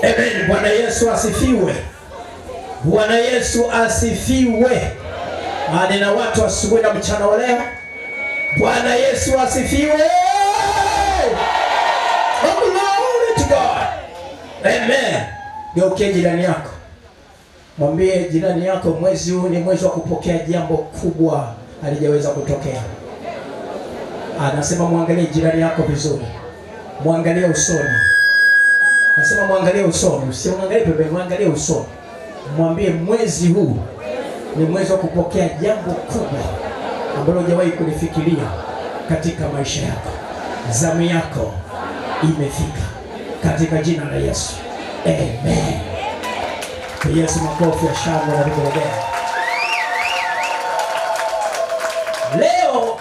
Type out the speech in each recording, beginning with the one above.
Amen. Bwana Yesu asifiwe. Bwana Yesu asifiwe. Nina watu asubuhi na mchana wa leo. Bwana Yesu asifiwe. Oh, glory to God. Amen. Geukie jirani yako. Mwambie jirani yako, mwezi huu ni mwezi wa kupokea jambo kubwa halijaweza kutokea. Anasema muangalie jirani yako vizuri. Muangalie usoni. Anasema muangalie usoni, usiangalie pembeni, muangalie usoni. Mwambie mwezi huu ni mwezi wa kupokea jambo kubwa ambalo hujawahi kulifikiria katika maisha yako. Zamu yako imefika katika jina la Yesu. Amen. Yesu, makofi ya shangwe na vigelegele. Leo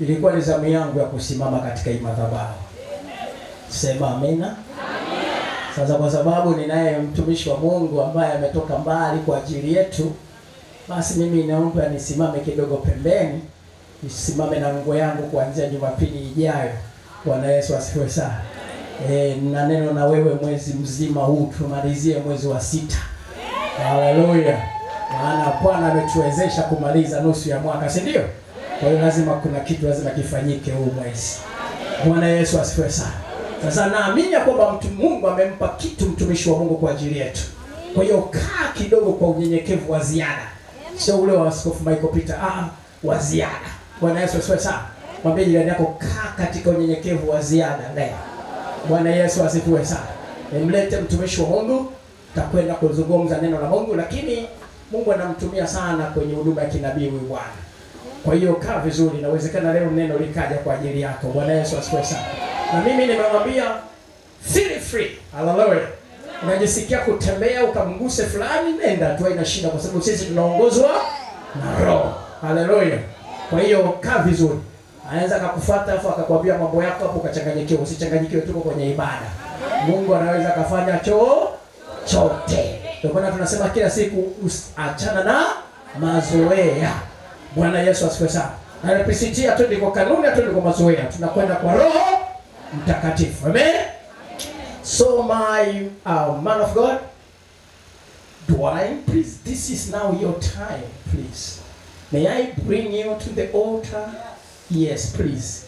ilikuwa ni zamu yangu ya kusimama katika hii madhabahu. Sema amina. Sasa kwa sababu ninaye mtumishi wa Mungu ambaye ametoka mbali kwa ajili yetu, basi mimi naomba nisimame kidogo pembeni, nisimame na nguo yangu kuanzia Jumapili ijayo. Bwana Yesu asifiwe sana. Na neno na wewe mwezi mzima huu, tumalizie mwezi wa 6. Haleluya. Maana Bwana ametuwezesha kumaliza nusu ya mwaka, si ndio? Kwa hiyo lazima kuna kitu lazima kifanyike huu mwezi. Bwana Yesu asifiwe sana. Sasa naamini kwamba Mungu amempa kitu mtumishi wa Mungu kwa ajili yetu. Kwa hiyo kaa kidogo kwa unyenyekevu wa ziada. Sio ule wa Askofu Michael Peter, wa ziada. Bwana Yesu asifiwe sana. Mwambie jirani yako, kaa katika unyenyekevu wa ziada leo. Bwana Yesu asifiwe sana. Nimlete mtumishi wa Mungu, takwenda kuzungumza neno la Mungu, lakini Mungu anamtumia sana kwenye huduma ya kinabii huyu Bwana. Kwa hiyo kaa vizuri, inawezekana leo neno likaja kwa ajili yako. Bwana Yesu asifiwe sana. Na mimi nimemwambia feel free. Hallelujah. Unajisikia kutembea ukamguse fulani, nenda tu, haina shida, kwa sababu sisi tunaongozwa na Roho. Hallelujah. Kwa hiyo kaa vizuri. Anaweza akakufuata afu akakwambia mambo yako hapo ukachanganyikiwa. Usichanganyikiwe, tuko kwenye ibada. Mungu anaweza kufanya chochote. Ndio maana tunasema kila siku achana na mazoea. Bwana Yesu asifiwe sana. Na repisitia tu ndiko kanuni, tu ndiko mazoea. Tunakwenda kwa Roho Mtakatifu. Amen. So my man of God, Dwayne, please, this is now your time, please. May I bring you to the altar? Yes, please.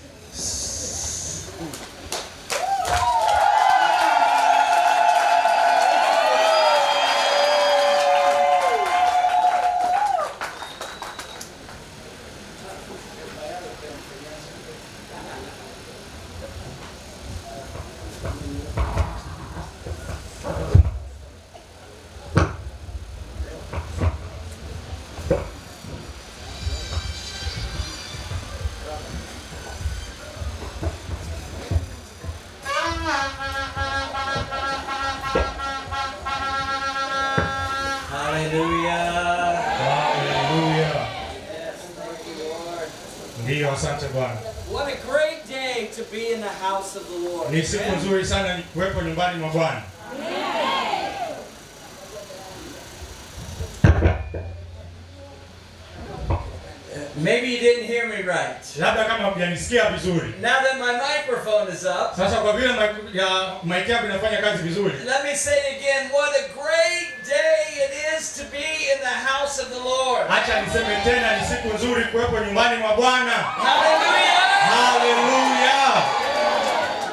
Asante Bwana. What a great day to be in the house of the Lord. Ni siku nzuri sana kuwepo nyumbani mwa Bwana. Maybe you didn't hear me right. Labda kama hujanisikia vizuri. Now that my microphone is up. Sasa kwa vile mic yangu inafanya kazi vizuri. Let me say it again. What a great day it is to be in the house of the Lord. Acha niseme tena, ni siku nzuri kuwepo nyumbani mwa Bwana. Hallelujah. Hallelujah.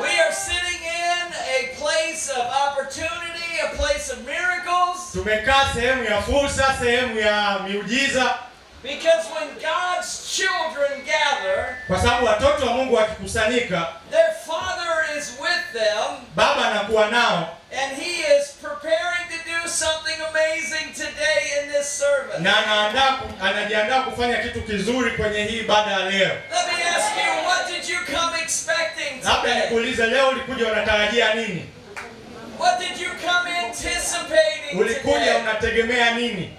We are sitting in a place of opportunity, a place of miracles. Tumekaa sehemu ya fursa, sehemu ya miujiza. Because when God's children gather, kwa sababu watoto wa Mungu wakikusanyika, their Father is with them. Baba anakuwa nao. And He is preparing to do something amazing today in this service. Na anajiandaa kufanya kitu kizuri kwenye hii ibada ya leo. Let me ask you, what did you come expecting labda today? nikuulize leo ulikuja unatarajia nini? What did you come anticipating Ulikuja today? unategemea nini?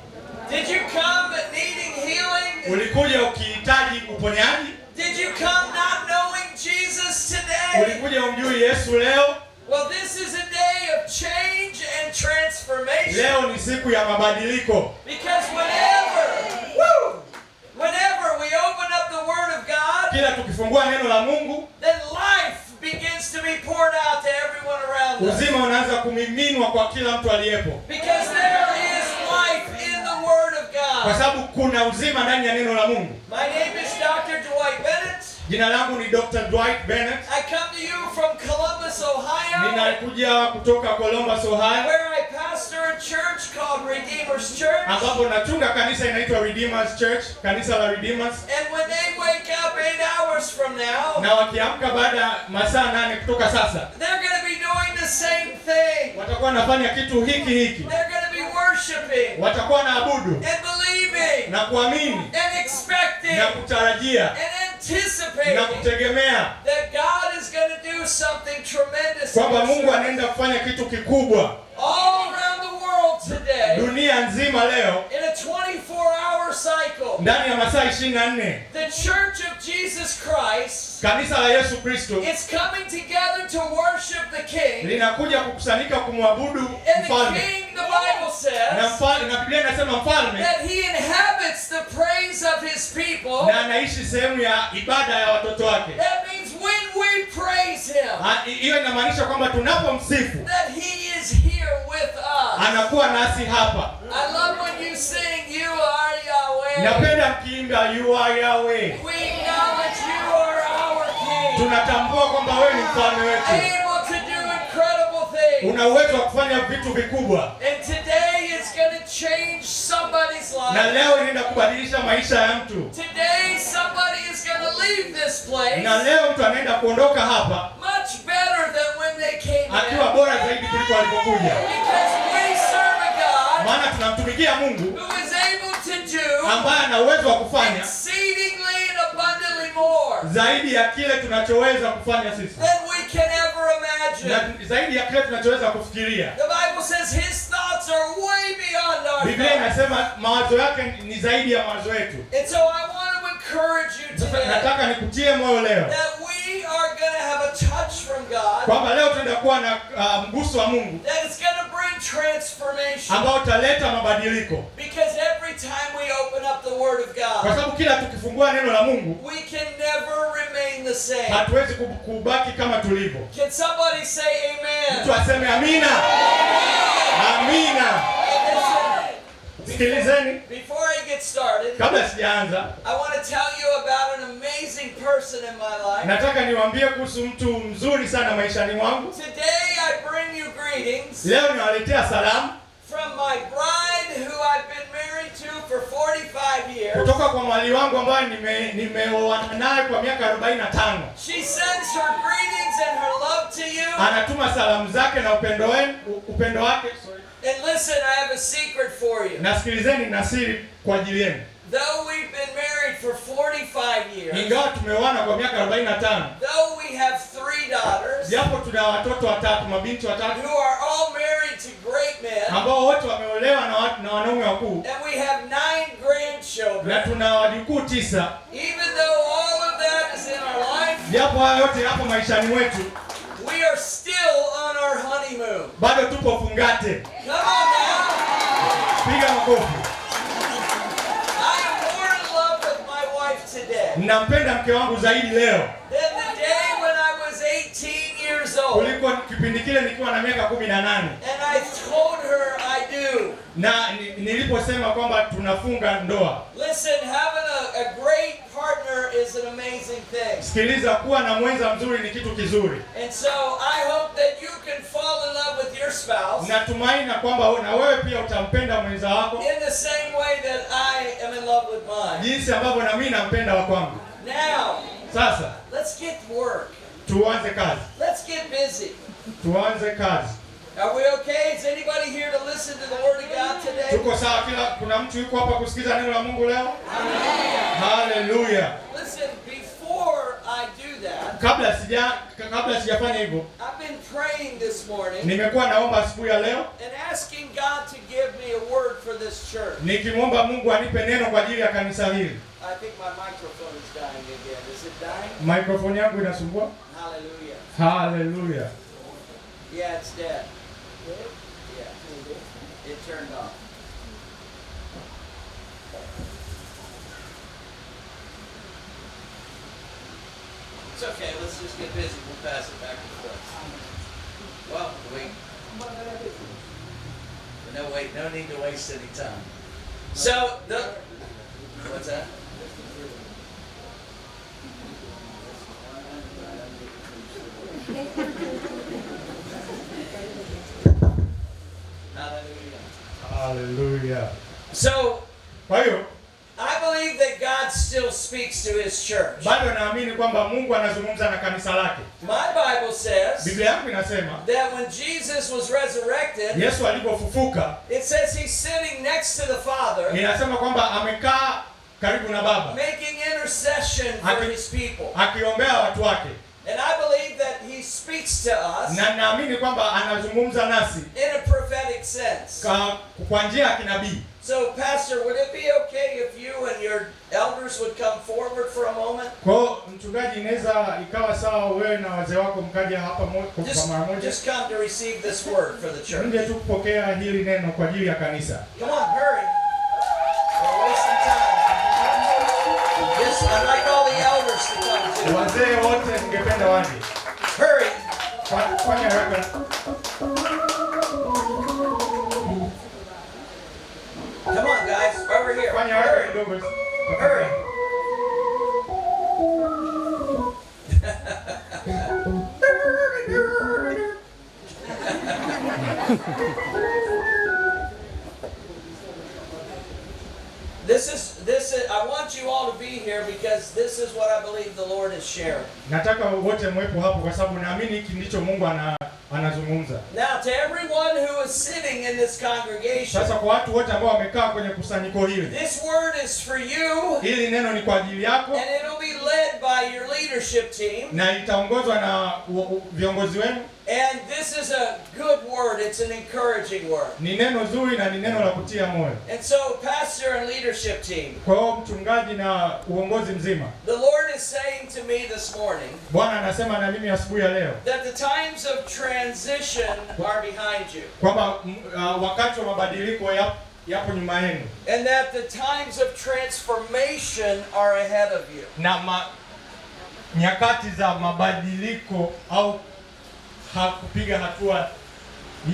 Did you come needing healing? Ulikuja ukihitaji uponyaji? Did you come not knowing Jesus today? Ulikuja umjui Yesu leo? Well, this is a day of change and transformation. Leo ni siku ya mabadiliko. Because whenever we open up the Word of God, kila tukifungua neno la Mungu, then life begins uzima unaanza kumiminwa kwa kila mtu aliyepo, Because there is life in the Word of kwa God. sababu kuna uzima ndani ya neno la Mungu. My name is Dr. Dwight Bennett. Jina langu ni Dr. Dwight Bennett. I come to you from Columbus, Ohio, Ninakuja kutoka Columbus, Ohio, where I pastor a church called Redeemer's Church. ambapo nachunga kanisa inaitwa Redeemer's Church, kanisa la Redeemers. And when they wake up 8 hours from now, Na wakiamka baada ya masaa 8 kutoka sasa, they're going to be doing the same thing. watakuwa wanafanya kitu hiki. They're going to be worshiping Watakuwa na abudu and believing na kuamini and expecting na kutarajia and na anticipating kutegemea that God is going to do something tremendous in kwamba this Mungu church. anaenda kufanya kitu kikubwa All around the world today, dunia nzima leo, in a 24-hour cycle. ndani ya masaa 24. The Church of Jesus Christ Kanisa la Yesu Kristo is coming together to worship the King. linakuja kukusanyika kumwabudu And the mfalme. King, the Bible says, Na Biblia inasema mfalme that he inhabits the praise of his people. na anaishi sehemu ya ibada ya watoto wake. That means when we praise him, Hiyo inamaanisha kwamba tunapomsifu that he is here with us. anakuwa nasi hapa. I love when you sing, you are Yahweh. Napenda mkiimba you are Yahweh. We acknowledge you are our King, Tunatambua kwamba wewe ni mfalme wetu. able to do incredible things. Una uwezo wa kufanya vitu vikubwa. And today is going to change somebody's Na life. leo inaenda kubadilisha maisha ya mtu. Today somebody is going to leave this place Na leo mtu anaenda kuondoka hapa much better than when they came akiwa in. bora zaidi kuliko alipokuja. Because we serve a God Maana tunamtumikia Mungu who is able to do ambaye ana uwezo wa kufanya exceedingly and abundantly more zaidi ya kile tunachoweza kufanya sisi. than we can ever imagine. Na zaidi ya kile tunachoweza kufikiria. The Bible says his thoughts are way beyond our Biblia thoughts. inasema mawazo yake ni zaidi ya mawazo yetu. And so I want to encourage you Sasa today nataka nikutie moyo leo that we are going to have a touch from God kwamba leo tunaenda kuwa na mguso wa Mungu that is going to bring transformation. ambao utaleta mabadiliko, Because every time we open up the Word of kwa God, sababu kila tukifungua neno la Mungu we can never remain the same. hatuwezi kubaki kama tulivyo. Can somebody say amen? Mtu aseme amina. Amina. Listen, Sikilizeni, before I get started, kabla sijaanza, I want to tell you about an amazing person in my life. nataka niwaambie kuhusu mtu mzuri sana maishani mwangu. Today I bring you greetings Leo niwaletea salamu from my bride who I've been married to for 45 years. kutoka kwa mwali wangu ambaye nimeoana naye kwa miaka 45. She sends her greetings and her love to you. Anatuma salamu zake na upendo wake. And listen, I have a secret for you. Nasikilizeni na siri kwa ajili yenu. Though we've been married for 45 years, Ingawa tumeoana kwa miaka 45, though we have 3 daughters japo tuna watoto watatu, mabinti watatu who are all married to great men, ambao wote wameolewa na wanaume wakuu, and we have 9 grandchildren, na tuna wajukuu 9, even though all of that is in our life, japo haya yote hapo maishani mwetu, we are still on our honeymoon. bado tupo fungate. Come on now. Piga makofi. I am more in love with my wife today Ninampenda mke wangu zaidi leo than the day when I was 18 years old. kuliko kipindi kile nikiwa na miaka 18, And I told her I do. na niliposema kwamba tunafunga ndoa. Listen, having a great partner is an amazing thing. Sikiliza, kuwa na mwenza mzuri ni kitu kizuri. And so I hope that you can fall in love with your spouse Natumaini kwamba na wewe pia utampenda mwenza wako in the same way that I am in love with mine. jinsi ambavyo na mimi nampenda wa kwangu. Now, Sasa let's get to work. tuanze kazi. Let's get busy. Tuanze kazi. Are we okay? Is anybody here to listen to the Word of God today? Tuko sawa? Kuna mtu yuko hapa kusikiza neno la Mungu leo? Hallelujah. Listen, before I do that, Kabla sijafanya hivyo, I've been praying this morning nimekuwa naomba asubuhi ya leo and asking God to give me a word for this church. nikimwomba Mungu anipe neno kwa ajili ya kanisa hili. I think my microphone is dying again. Is it dying? Microphone yangu inasumbua? Hallelujah. Hallelujah. Yeah, it's dead. Yeah. It turned off. It's okay. Let's just get busy. We'll pass it back and forth. Well, no need to waste any time. So, what's that? Hallelujah. So, Kwa hiyo I believe that God still speaks to his church. bado naamini kwamba Mungu anazungumza na kanisa lake. My Bible says Biblia yangu inasema that when Jesus was resurrected, Yesu alipofufuka, it says he's sitting next to the Father, inasema kwamba amekaa karibu na Baba making intercession for his people. akiombea watu wake. And I believe that he speaks to us Na naamini kwamba anazungumza nasi in a prophetic sense. kwa njia ya kinabii. So, Pastor, would it be okay if you and your elders would come forward for a moment? Kwa mchungaji, inaweza ikawa sawa wewe na wazee wako mkaja hapa kwa mara moja. Just come to receive this word for the church. Nje tu kupokea hili neno kwa ajili ya kanisa. Come on, hurry. We're wasting time. Yes, I'd like all the elders to come too. Wazee wote ningependa waje. Hurry. Fanya haraka. Come on, guys, over here. Fanya haraka Hurry. kidogo. Hurry. This is I want you all to be here because this is what I believe the Lord is sharing. Nataka wote mwepo hapo kwa sababu naamini hiki ndicho Mungu anazungumza. Now, to everyone who is sitting in this congregation, Sasa kwa watu wote ambao wamekaa kwenye kusanyiko hili, this word is for you. hili neno ni kwa ajili yako, And it'll be led by your leadership team. na itaongozwa na viongozi wenu. And this is a good word. It's an encouraging word. Ni neno zuri na ni neno la kutia moyo. And so, pastor and leadership team, Kwa hiyo mchungaji na uongozi mzima, the Lord is saying to me this morning Bwana anasema na mimi asubuhi ya leo that the times of transition are behind you. kwamba wakati wa mabadiliko yapo nyuma yenu, And that the times of transformation are ahead of you. na nyakati za mabadiliko au kupiga hatua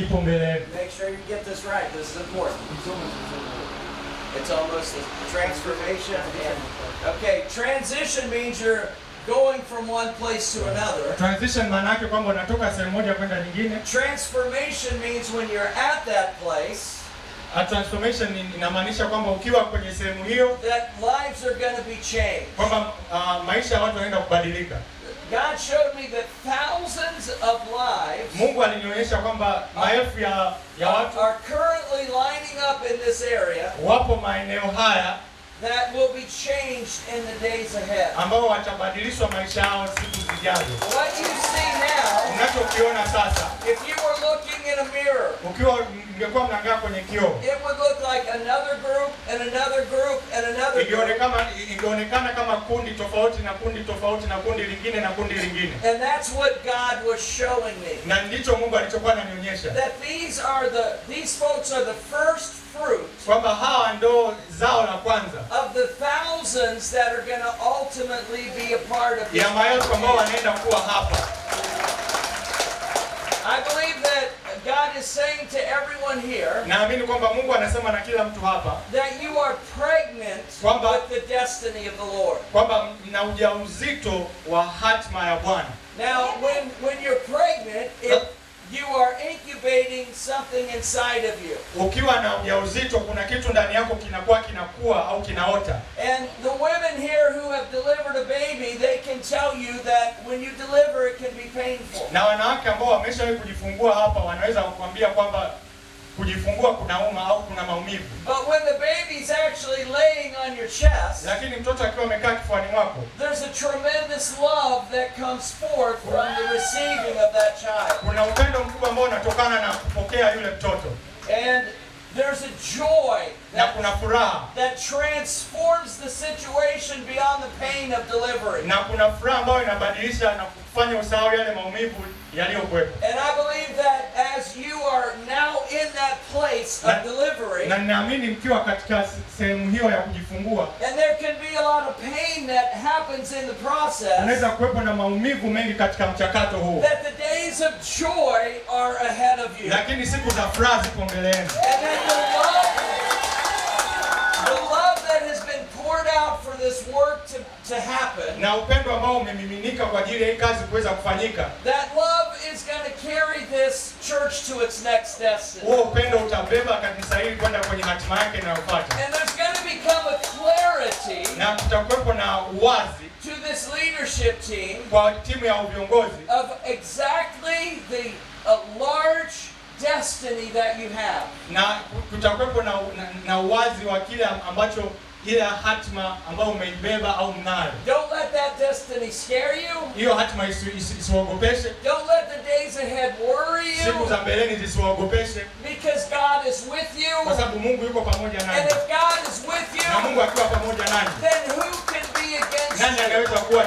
ipo mbele yenu. Make sure you get this right. This is important. It's almost the transformation. And, okay, transition means you're going from one place to another. Transition maana yake kwamba unatoka sehemu moja kwenda nyingine. Transformation means when you're at that place, Transformation inamaanisha kwamba ukiwa kwenye sehemu hiyo, that lives are going to be changed. kwamba maisha ya watu yanaenda kubadilika. God showed me that thousands of lives Mungu alinionyesha kwamba maelfu ya watu are currently lining up in this area wapo maeneo haya that will be changed in the days ahead. ambao watabadilishwa maisha yao siku zijazo. What you see now, Unachokiona sasa, if you were looking in a mirror, ukiwa ungekuwa mnaangalia kwenye kioo, it would look like another group and another group and another group. ingeonekana kama kundi tofauti na kundi tofauti na kundi lingine na kundi lingine. And that's what God was showing me. Na ndicho Mungu alichokuwa ananionyesha. That these folks are the first fruit Kwamba hawa ndo zao la kwanza of the thousands that are going to ultimately be a part of this. ya maelfu ambao wanaenda kuwa hapa. I believe that God is saying to everyone here Naamini kwamba Mungu anasema na kila mtu hapa that you are pregnant with the destiny of the Lord. kwamba mna ujauzito wa hatima ya Bwana. Now, when you're pregnant, you are incubating something inside of you. Ukiwa na ujauzito kuna kitu ndani yako kinakuwa au kinaota. And the women here who have delivered a baby, they can tell you that when you deliver it can be painful. Na wanawake ambao wameshawahi kujifungua hapa wanaweza kukuambia kwamba kujifungua kunauma au kuna maumivu. But when the baby's actually laying on your chest, Lakini mtoto akiwa amekaa kifuani mwako, there's a tremendous love that comes forth from the receiving of that child. kuna upendo mkubwa ambao unatokana na kupokea yule mtoto. And there's a joy Na kuna furaha. that transforms the situation beyond the pain of delivery. Na kuna furaha ambayo inabadilisha na kufanya usahau yale maumivu yaliyokuwepo. And I believe that as you are now in that place of delivery, Na ninaamini mkiwa katika sehemu hiyo ya kujifungua, and there can be a lot of pain that happens in the process, unaweza kuwepo na maumivu mengi katika mchakato huo. that the days days of joy are ahead of you. lakini siku za furaha ziko mbele yenu. And then the love that has been poured out for this work to happen, Na upendo ambao umemiminika kwa ajili ya hii kazi kuweza kufanyika, that love is going to carry this church to its next destiny. huo upendo utabeba kanisa hili kwenda kwenye hatima yake inayofuata. And there's going to become a clarity Na kutakuwepo na uwazi to this leadership team kwa timu ya viongozi of exactly the large destiny that you have. na kutakuwepo na uwazi wa kile ambacho ile hatima ambayo umeibeba au mnayo. Don't let that destiny scare you. Hiyo hatima isiwaogopeshe. Don't let the days ahead worry Siku you. za mbeleni zisiwaogopeshe, Because God is with kwa you. sababu Mungu yuko pamoja And nanyi. if God is with Na you, Mungu akiwa pamoja nanyi, then who can be against nani you? anaweza kuwa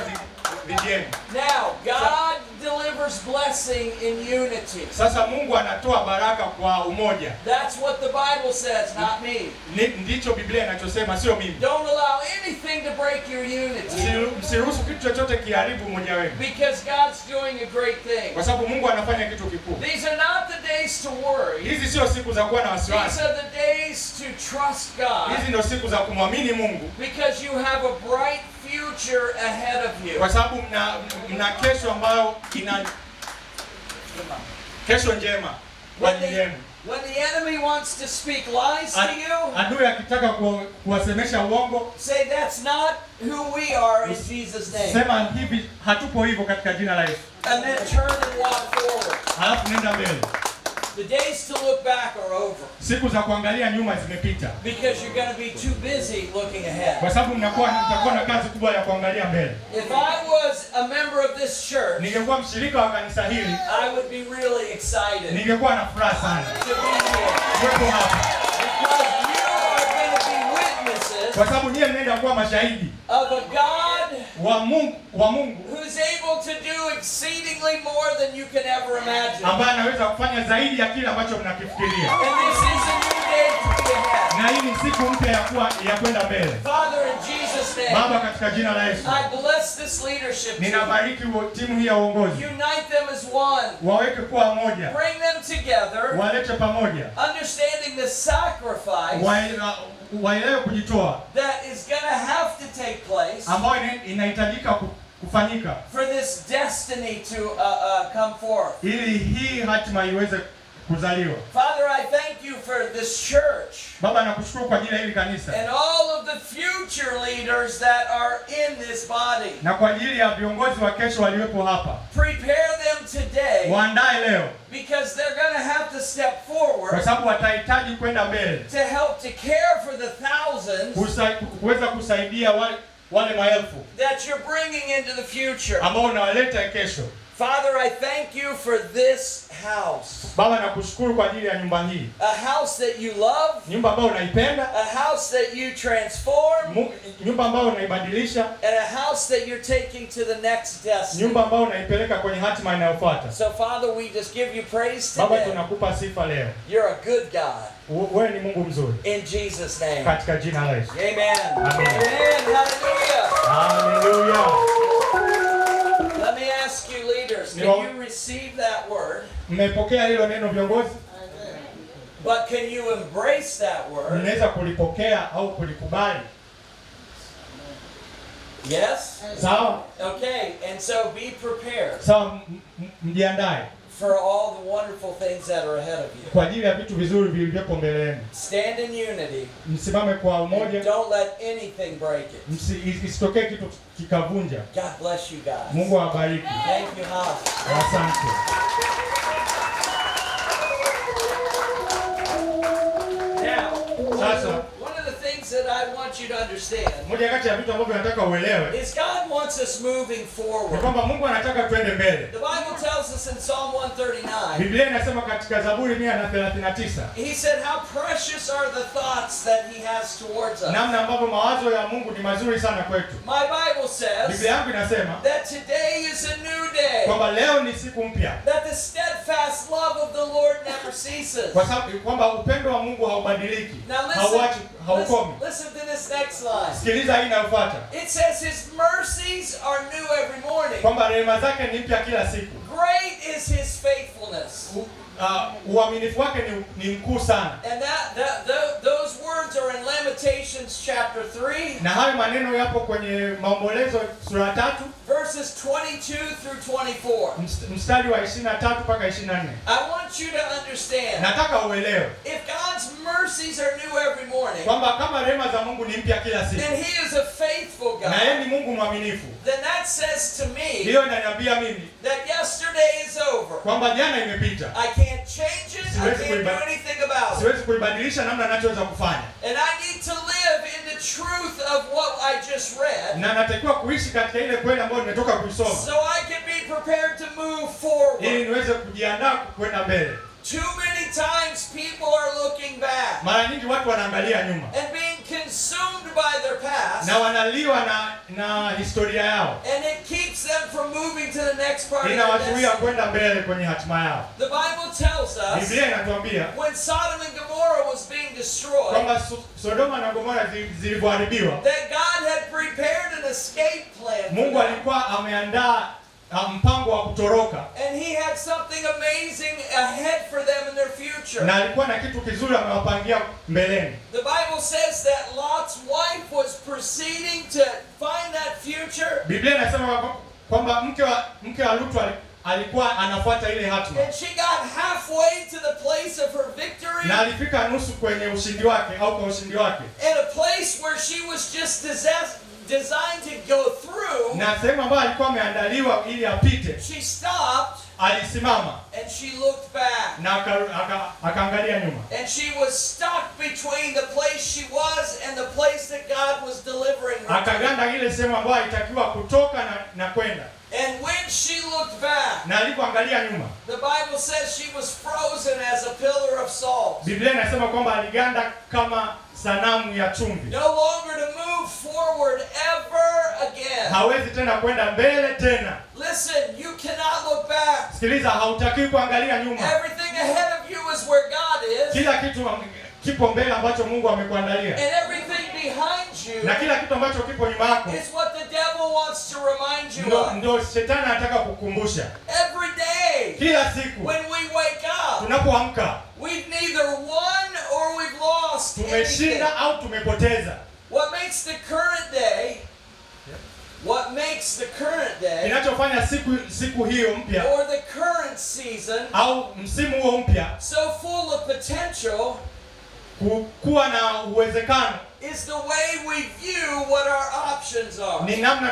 dhidi yenu? Now, God delivers blessing in unity. Sasa Mungu anatoa baraka kwa umoja. That's what the Bible says, not me. Ndicho Biblia inachosema, sio mimi. Don't allow anything to break your unity. Msiruhusu kitu chochote kiharibu umoja wenu, Because God's doing a great thing. kwa sababu Mungu anafanya kitu kikuu. These are not the days to worry. Hizi sio siku za kuwa na These wasiwasi. are the days to trust God. Hizi ndio siku za kumwamini Mungu, Because you have a bright future ahead of you. kwa sababu mna kesho ambayo ina kesho njema kwa ajili yenu. When the enemy wants to speak lies to you, Adui akitaka kuwasemesha uongo, say that's not who we are in Jesus' name. sema hivi, hatupo hivyo katika jina la Yesu, And then turn and walk forward. halafu nenda mbele. The days to look back are over. Siku za kuangalia nyuma zimepita, Because you're going to be too busy looking ahead. kwa sababu mtakuwa na kazi kubwa ya kuangalia mbele. If I was a member of this church, Ningekuwa mshirika wa kanisa hili, I would be really excited ningekuwa na furaha sana to be here. kuwepo hapa, Because you are going to be witnesses kwa sababu nyie mnaenda kuwa mashahidi of a God wa Mungu who's able to do exceedingly more than you can ever imagine. ambaye anaweza kufanya zaidi ya kile ambacho mnakifikiria. And this is a new day to be ahead. Na hii ni siku mpya ya kwenda mbele. Father, in Jesus' name, Baba, katika jina la Yesu, I bless this leadership team. ninabariki timu hii ya uongozi, Unite them as one. waweke kuwa moja, Bring them together, walete pamoja, understanding the sacrifice waelewe kujitoa that is going to have to take place ambayo inahitajika kufanyika for this destiny to come forth. ili hii hatima iweze kuzaliwa. Father, I thank you for this church Baba, nakushukuru kwa ajili ya hili kanisa and all of the future leaders that are in this body. na kwa ajili ya viongozi wa kesho waliopo hapa. Prepare them today Waandae leo, because they're going to have to step kwa forward sababu watahitaji kwenda mbele to help to care for the thousands kuweza kusaidia wale maelfu that you're bringing into the future. ambao unawaleta kesho. Father, I thank you for this house. Baba, nakushukuru kwa ajili ya nyumba hii, A house that you love, nyumba ambayo unaipenda, a house that you transform, nyumba ambayo unaibadilisha, and a house that you're taking to the next destiny. nyumba ambayo unaipeleka kwenye hatima inayofuata. So Father, we just give you praise Baba, today. tunakupa sifa leo. You're a good God. Wewe ni Mungu mzuri, In Jesus' name. katika jina la Yesu. Amen. Amen. Hallelujah. Haleluya. Let me ask you, leaders, can you receive that word? Mmepokea hilo neno viongozi? But can you embrace that word? Mnaweza kulipokea au kulikubali? Yes? Sawa? Okay, and so be prepared Sawa, mjiandae for all the wonderful things that are ahead of you. kwa ajili ya vitu vizuri vilivyopo mbele yenu. Stand in unity. Msimame kwa umoja, Don't let anything break it. isitokee kitu kikavunja. God bless you guys. Mungu awabariki. Thank you, House. Asante. Now, Sasa, one of the things that I want you to understand moja kati ya vitu ambavyo nataka uelewe is God wants us moving ni forward. kwamba Mungu anataka twende mbele. The Bible tells us in Psalm 139, Biblia inasema katika Zaburi 139, He said, how precious are the thoughts that He has towards us. namna ambavyo mawazo ya Mungu ni mazuri sana kwetu. My Bible says Biblia yangu inasema that today is a new day, kwamba leo ni siku mpya, that the steadfast love of the Lord never ceases. kwa sababu kwamba upendo wa Mungu haubadiliki, Now haukomi. listen to this next line. Sikiliza hii inayofuata, It says His mercies are new every morning. kwamba rehema zake ni mpya kila siku, Great is His uaminifu wake ni mkuu sana. And those words are in Lamentations chapter 3. Na hayo maneno yapo kwenye Maombolezo sura 3 verses 22 through 24. Mstari wa 23 mpaka 24. I want you to understand. Nataka uelewe. If God's mercies are new every morning. Kwamba kama rehema za Mungu ni mpya kila siku. And he is a faithful God. Na yeye ni Mungu mwaminifu. Then that says to me. Hiyo inaniambia mimi. That yesterday is over. Kwamba jana imepita. I can't change it. I can't do anything about it. Siwezi kuibadilisha namna ninachoweza kufanya. And I need to live in the truth of what I just read. Na natakiwa kuishi katika ile kweli ambayo nimetoka kuisoma. So I can be prepared to move forward. Ili niweze kujiandaa kwenda mbele. Too many times people are looking back. Mara nyingi watu wanaangalia nyuma. And being consumed by their past. Na wanaliwa na historia yao. And it keeps them from moving to the next part of their Inawazuia destiny. kwenda mbele kwenye hatima yao. The Bible tells us. Biblia inatuambia when Sodom and Gomorrah was being destroyed. Kwamba Sodoma na Gomora zilivyoharibiwa. That God had prepared an escape plan. Mungu alikuwa ameandaa mpango wa kutoroka. And he had something amazing ahead for them in their future. Na alikuwa na kitu kizuri amewapangia mbeleni. The Bible says that Lot's wife was proceeding to find that future. Biblia inasema kwamba mke wa Lutu alikuwa anafuata ile hatima. And she got halfway to the place of her victory. Na alifika nusu kwenye ushindi wake au kwa ushindi wake. In a place where she was just designed to go through. Na sehemu ambayo alikuwa ameandaliwa ili apite. She stopped. Alisimama. And she looked back. Na akaangalia nyuma. And she was stuck between the place she was and the place that God was delivering her. Akaganda ile sehemu ambayo alitakiwa kutoka na kwenda. And when she looked back, na alipoangalia nyuma, the Bible says she was frozen as a pillar of salt. Biblia inasema kwamba aliganda kama sanamu ya chumvi. No longer to move forward ever again. Hawezi tena kwenda mbele tena. Listen, you cannot look back. Sikiliza, hautakiwi kuangalia nyuma. Everything ahead of you is where God is. Kila kitu kipo mbele ambacho Mungu amekuandalia. And everything behind you, na kila kitu ambacho kipo nyuma yako, is what the devil wants to remind you of. Ndio shetani anataka kukumbusha. Every day, kila siku, when we wake up, tunapoamka, we've neither won or we've lost. Tumeshinda au tumepoteza. What makes the current day, kinachofanya siku hiyo mpya, or the current season, au msimu huo mpya, so full of potential, kuwa na uwezekano, is the way we view what our options are. Ni namna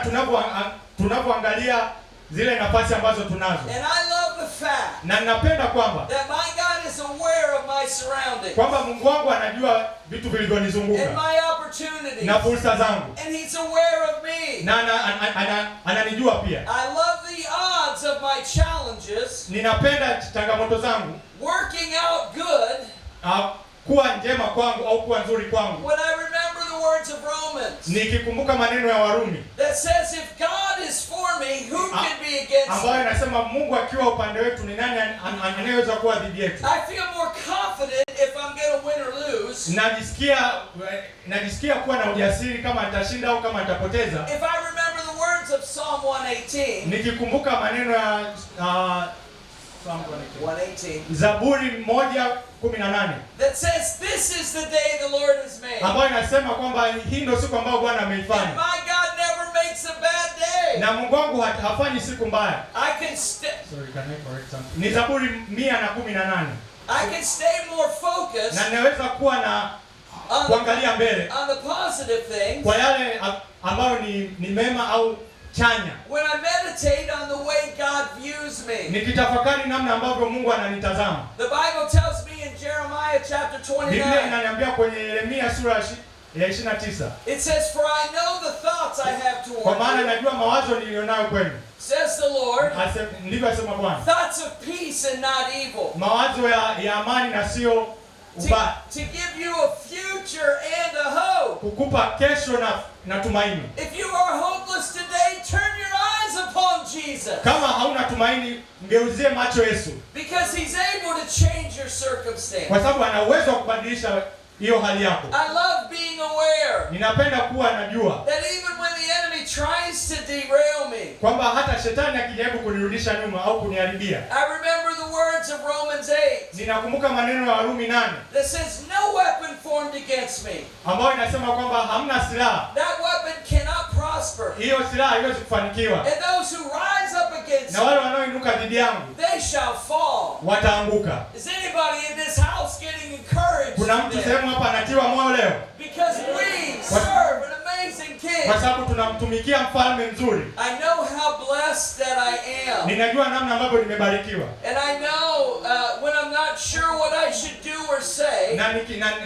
tunavyoangalia zile nafasi ambazo tunazo. And I love the fact, na ninapenda kwamba, that my God is aware of my surroundings, kwamba Mungu wangu anajua vitu vilivyonizunguka, and my opportunities, na fursa zangu, and He's aware of me. Na ananijua pia. I love the odds of my challenges, ninapenda changamoto zangu, working out good, kuwa njema kwangu au kuwa nzuri kwangu. When I remember the words of Romans, nikikumbuka maneno ya Warumi, that says if God is for me, who can be against me? Ambayo inasema Mungu akiwa upande wetu ni nani anayeweza kuwa dhidi yetu? I feel more confident if I'm going to win or lose. Najisikia kuwa na ujasiri kama nitashinda au kama nitapoteza. If I remember the words of Psalm 118, nikikumbuka maneno ya Psalm 118, Zaburi 1:18, that says this is the day the Lord has made. Ambayo inasema kwamba hii ndio siku ambayo Bwana ameifanya. And my God never makes a bad day. Na Mungu wangu hafanyi siku mbaya. I can Ni Zaburi 118. I can stay more focused. Na naweza kuwa na kuangalia mbele on the positive things, kwa yale ambayo ni mema au chanya. When I meditate on the way God views me. Nikitafakari namna ambavyo Mungu ananitazama. The Bible tells me in Jeremiah chapter 29. Biblia inaniambia kwenye Yeremia sura ya 29. It says, for I know the thoughts I have toward you. Kwa maana najua mawazo nilionayo kwenu. Says the Lord. Ndivyo asema Bwana. Thoughts of peace and not evil. Mawazo ya amani na sio ubaya. To give you a future and a hope. Kukupa kesho na tumaini. If you are hopeless today, turn your eyes upon Jesus. Kama hauna tumaini, mgeuzie macho Yesu. Because He's able to change your circumstance. Kwa sababu ana uwezo wa kubadilisha hiyo hali yako. I love being aware. Ninapenda kuwa najua. That even when the enemy tries to derail me. Kwamba hata shetani akijaribu kunirudisha nyuma au kuniharibia. I remember the words words of Romans 8 Ninakumbuka maneno ya Warumi 8 that says, no weapon formed against me. ambayo inasema kwamba hamna silaha. That weapon cannot prosper. Hiyo silaha haiwezi kufanikiwa. And those who rise up against Na me, wale wanaoinuka dhidi yangu they shall fall. wataanguka. Is anybody in this house getting encouraged Kuna mtu today? sehemu hapa anatiwa moyo leo Because we serve an amazing King. kwa sababu tunamtumikia mfalme mzuri. I know how blessed that I am. Ninajua namna ambavyo nimebarikiwa. And I know when I'm not sure what I should do or say, Na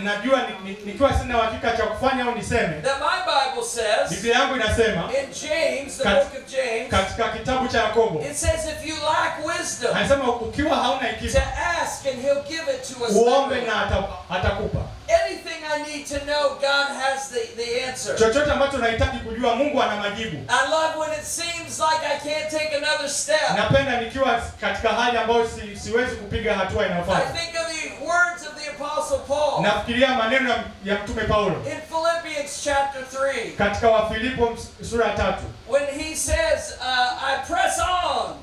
najua nikiwa sina uhakika cha kufanya au niseme. that my Bible says, Biblia yangu inasema in James, the book of James, katika kitabu cha Yakobo, it says if you lack wisdom, anasema ukiwa hauna to hekima ask and he'll give it to us. uombe liberally. na atakupa. Anything I need to know, God has the answer. Chochote ambacho nahitaji kujua, Mungu ana majibu. I love when it seems like I can't take another step. Napenda nikiwa katika hali ambayo siwezi kupiga hatua I inayofuata. think of the words of the Apostle Paul Nafikiria maneno ya Mtume Paulo in Philippians chapter 3, katika Wafilipo sura ya 3. when he says, I press on,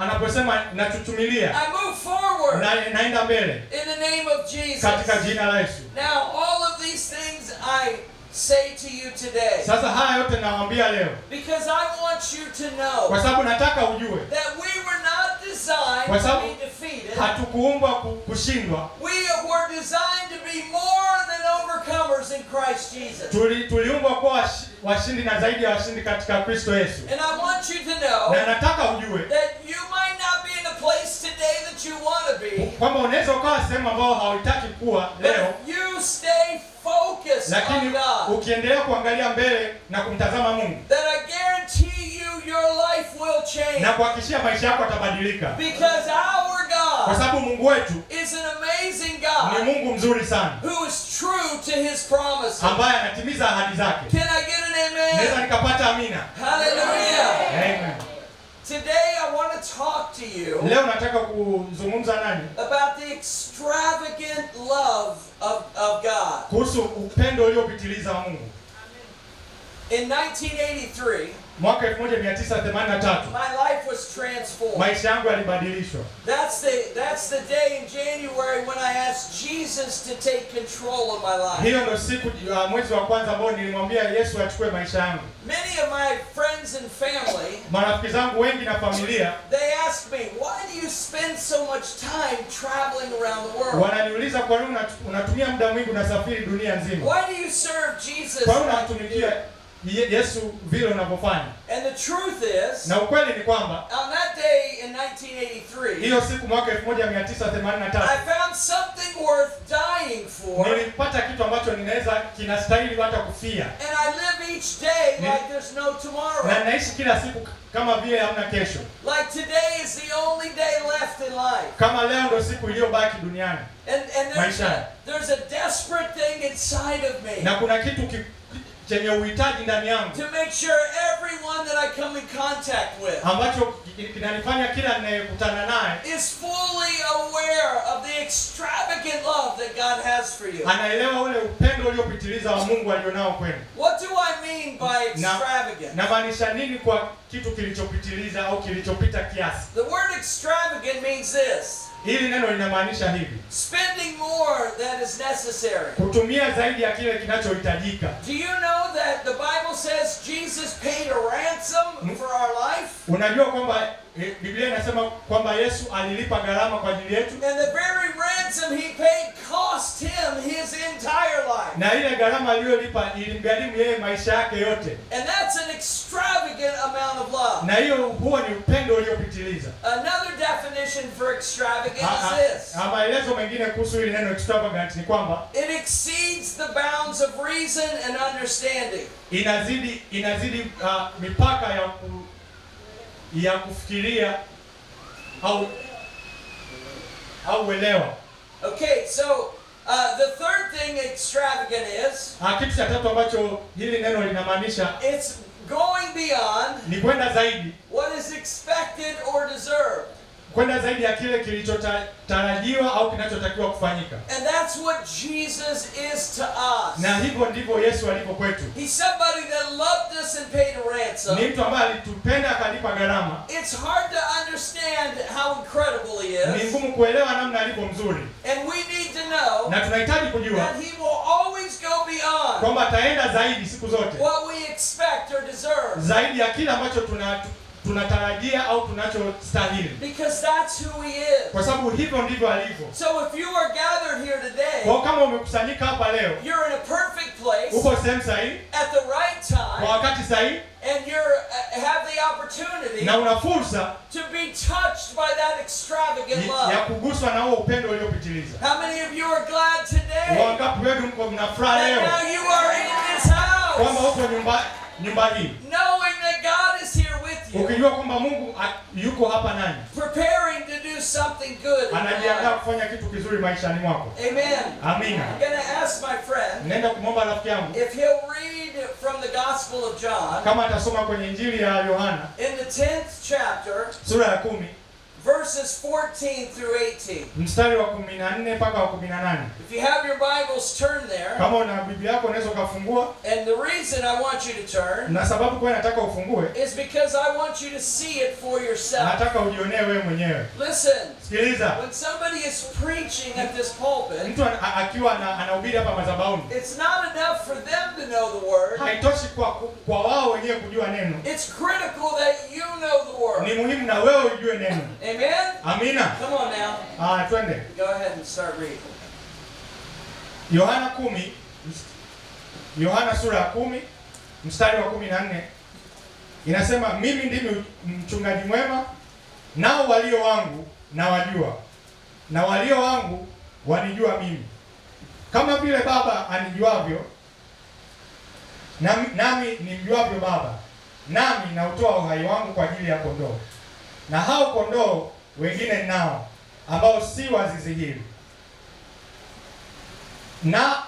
Anaposema nachuchumilia, I move forward naenda mbele in the name of Jesus. katika jina la Yesu. Now, all of these things I say to you today, Sasa haya yote nawaambia leo because I want you to know kwa sababu nataka ujue that we were not designed Kwa to sababu be defeated. hatukuumbwa kushindwa. We were designed to be more than overcomers in Christ Jesus. Tuliumbwa kuwa washindi na zaidi ya washindi katika Kristo Yesu. And I want you to know Na nataka ujue that you might not be in a place today that you want to be, kwamba unaweza ukawa sehemu ambao hauitaki kuwa but leo, if you stay focused on lakini God, ukiendelea kuangalia mbele na kumtazama Mungu, that I guarantee you your life will change. na kuhakikishia maisha yako yatabadilika, Because our kwa God sababu Mungu wetu is an amazing ni God Mungu mzuri sana, who is true to his promises. ambaye anatimiza ahadi zake. Can I get an Naweza amen? nikapata amina. Hallelujah. Amen. Today I want to talk to you Leo nataka kuzungumza nani about the extravagant love of God. kuhusu upendo uliopitiliza wa Mungu. In 1983, Mwaka 1983 my life was transformed. maisha yangu yalibadilishwa. That's the day in January when I asked Jesus to take control of my life. Hiyo ndio siku mwezi wa kwanza ambao nilimwambia Yesu achukue maisha yangu. Many of my friends and family, Marafiki zangu wengi na familia they asked me, why do you spend so much time traveling around the world? wananiuliza kwa nini unatumia muda mwingi unasafiri dunia nzima? Why do you serve Jesus? Kwa nini like you unamtumikia do? Yesu vile unavyofanya? And the truth is, Na ukweli ni kwamba on that day in 1983, hiyo siku mwaka I 1983 found something worth dying for, nilipata kitu ambacho kinastahili hata kufia. and I live each day like there's no tomorrow. Na naishi kila siku kama vile hamna kesho. Like today is the only day left in life. Kama leo ndio siku iliyobaki duniani. And Maisha. there's a desperate thing inside of me Na kuna kitu chenye uhitaji ndani yangu to make sure everyone that I come in contact with ambacho kinanifanya kila ninayekutana naye is fully aware of the extravagant love that God has for you. anaelewa ule upendo uliopitiliza wa Mungu alionao kwenu. What do I mean by extravagant? Na maanisha nini kwa kitu kilichopitiliza au kilichopita kiasi? The word extravagant means this: Hili neno linamaanisha hivi: spending more than is necessary. kutumia zaidi ya kile kinachohitajika. Do you know that the Bible says Jesus paid a ransom for our life? Unajua kwamba Biblia inasema kwamba Yesu alilipa gharama kwa ajili yetu, And the very ransom he paid cost him his entire life. na ile gharama aliyolipa ilimgharimu yeye maisha yake yote. And that's an extravagant amount of love. Na huo ni upendo uliopitiliza. Another definition for extravagant is this: Maelezo mengine kuhusu hili neno extravagant ni kwamba it exceeds the bounds of reason and understanding. inazidi mipaka ya kufikiria au uelewa. Okay, so the third thing extravagant is, Kitu cha tatu ambacho hili neno linamaanisha it's going beyond ni kwenda zaidi what is expected or deserved. kwenda zaidi ya kile kilichotarajiwa au kinachotakiwa kufanyika. And that's what Jesus is to us. Na hivyo ndivyo Yesu alivyo kwetu. He's somebody that loved us and paid a ransom. Ni mtu ambaye alitupenda akalipa gharama. It's hard to understand how incredible he is. Ni ngumu kuelewa namna alivyo mzuri. And we need to know na tunahitaji kujua that he will always go beyond kwamba ataenda zaidi siku zote, what we expect or deserve. Zaidi ya kile ambacho tunatarajia au tunachostahili. Because that's who he is. Kwa sababu hivyo ndivyo alivyo. So if you are gathered here today, kwa kama umekusanyika hapa leo, you're in a perfect place, upo sehemu sahihi, at the right time, kwa wakati sahihi, and you're have the opportunity na una fursa to be touched by that extravagant love. ya kuguswa na huo upendo uliopitiliza. How many of you are glad today? Wangapi wenu mko mnafurahi leo? Now you are in this house. Kwamba uko nyumba hii. Knowing that God is here with you. Ukijua kwamba Mungu yuko hapa nani. Preparing to do something good. Anajiandaa kufanya kitu kizuri maishani mwako. Amen. Amina. I'm going to ask my friend. Nenda kumwomba rafiki yangu. If he'll read from the Gospel of John. Kama atasoma kwenye Injili ya Yohana. In the 10th chapter. Sura ya 10. Verses 14 through 18. Mstari wa 14 mpaka wa 18. If you have your Bibles, turn there. Kama una Biblia yako unaweza kufungua. And the reason I want you to turn, na sababu kwa nataka ufungue, is because I want you to see it for yourself. Nataka ujionee wewe mwenyewe. Listen. Sikiliza. When somebody is preaching at this pulpit, mtu akiwa anahubiri hapa madhabahuni, it's not enough for them to know the word. Haitoshi kwa wao wenyewe kujua neno. It's critical that you know the word. Ni muhimu na wewe ujue neno. Amen. Amina. Come on now. Twende. Go ahead and start reading. Yohana 10. Yohana sura ya 10 mstari wa 14 inasema, mimi ndimi mchungaji mwema, nao walio wangu na wajua, na walio wangu wanijua mimi, kama vile Baba anijuavyo, nami nimjuavyo Baba, nami nautoa uhai wangu kwa ajili ya kondoo. Na hao kondoo wengine nao ambao si wa zizi hili,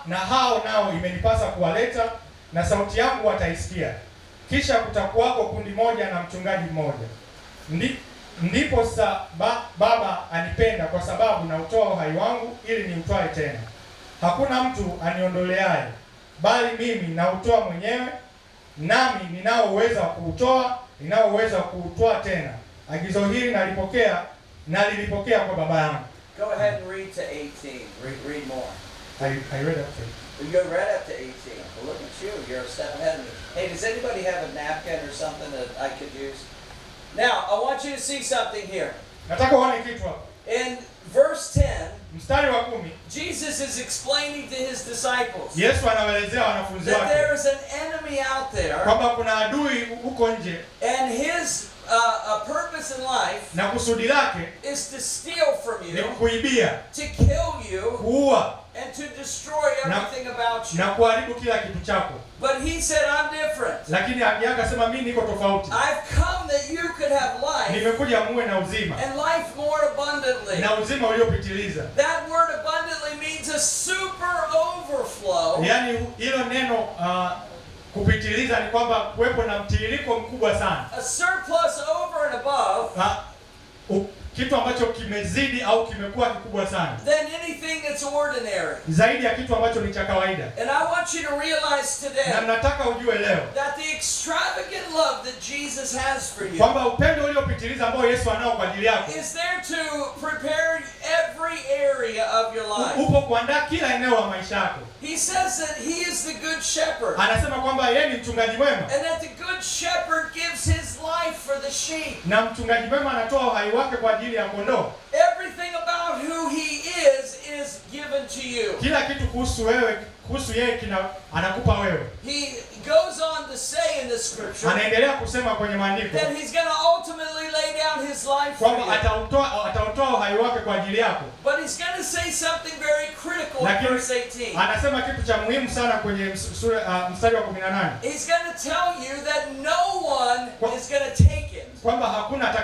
na hao nao imenipasa kuwaleta, na sauti yangu wataisikia. Kisha kutakuwako kundi moja na mchungaji mmoja. Ndipo Baba anipenda, kwa sababu nautoa uhai wangu ili niutwae tena. Hakuna mtu aniondoleaye, bali mimi nautoa mwenyewe, nami ninao uwezo wa kuutoa, ninao uwezo wa kuutwaa tena. Agizo hili nalilipokea kwa Baba yangu. Go ahead and read to 18. Read more. I read up to it. You go right up to 18. Well, look at you. You're a step ahead of me. Hey, does anybody have a napkin or something that I could use? Now, I want you to see something here. Nataka uone kitu hapa. In verse 10, mstari wa 10, Jesus is explaining to his disciples Yesu anawaelezea wanafunzi wake that there is an enemy out there, kwamba kuna adui huko nje, and his purpose in life na kusudi lake is to steal from you, ni kuibia, to kill you, kuua, and to destroy everything about you. na kuharibu kila kitu chako. But he said, I'm different. Lakini akasema mimi niko tofauti. I've come that you could have life. Nimekuja muwe na uzima. And life more abundantly. Na uzima uliopitiliza. That word abundantly means a super overflow. Yaani hilo neno kupitiliza ni kwamba kuwepo na mtiririko mkubwa sana. A surplus over and above. Kitu ambacho kimezidi au kimekuwa kikubwa sana. Than anything that's ordinary. Zaidi ya kitu ambacho ni cha kawaida. And I want you to realize today. Na nataka ujue leo. That the extravagant love that Jesus has for you. Kwamba upendo uliopitiliza ambao Yesu anao kwa ajili yako. Is there to prepare every area of your life. Upo kuandaa kila eneo la maisha yako. He says that he is the good shepherd. Anasema kwamba yeye ni mchungaji mwema. And that the good shepherd gives his life for the sheep. Na mchungaji mwema anatoa uhai wake kwa ajili ya kondoo. Everything about who he is given to you. Kila kitu kuhusu wewe, kuhusu yeye anakupa wewe. He goes on to say in the scripture. Anaendelea kusema kwenye maandiko. That he's going to ultimately lay down his life for you. Kwamba atautoa uhai wake kwa ajili yako. But he's going to say something very critical in verse 18. Anasema kitu cha muhimu sana kwenye mstari wa 18. He's going to tell you that no one is going to take it. Kwamba hakuna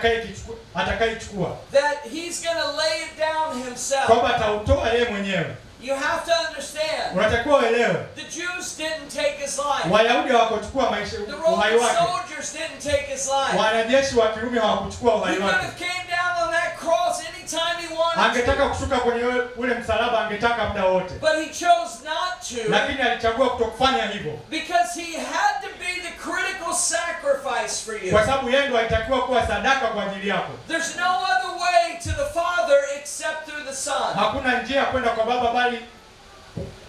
atakayechukua. That he's going to lay it down himself. Kwamba atautoa yeye mwenyewe. You have to understand. Unatakiwa uelewe. The Jews didn't take his life. Wayahudi hawakuchukua maisha The uhai Roman wake. soldiers didn't take his life. Wanajeshi wa Kirumi hawakuchukua He uhai could wake. have came down on that cross anytime he wanted Angetaka to. kushuka kwenye ule msalaba, angetaka muda wote. But he chose not to. Lakini alichagua kutokufanya hivyo. Because he had to be the critical sacrifice for you. Kwa sababu yeye ndo alitakiwa kuwa sadaka kwa ajili yako. There's no other way to the Father except through the Son. Hakuna njia ya kwenda kwa Baba bali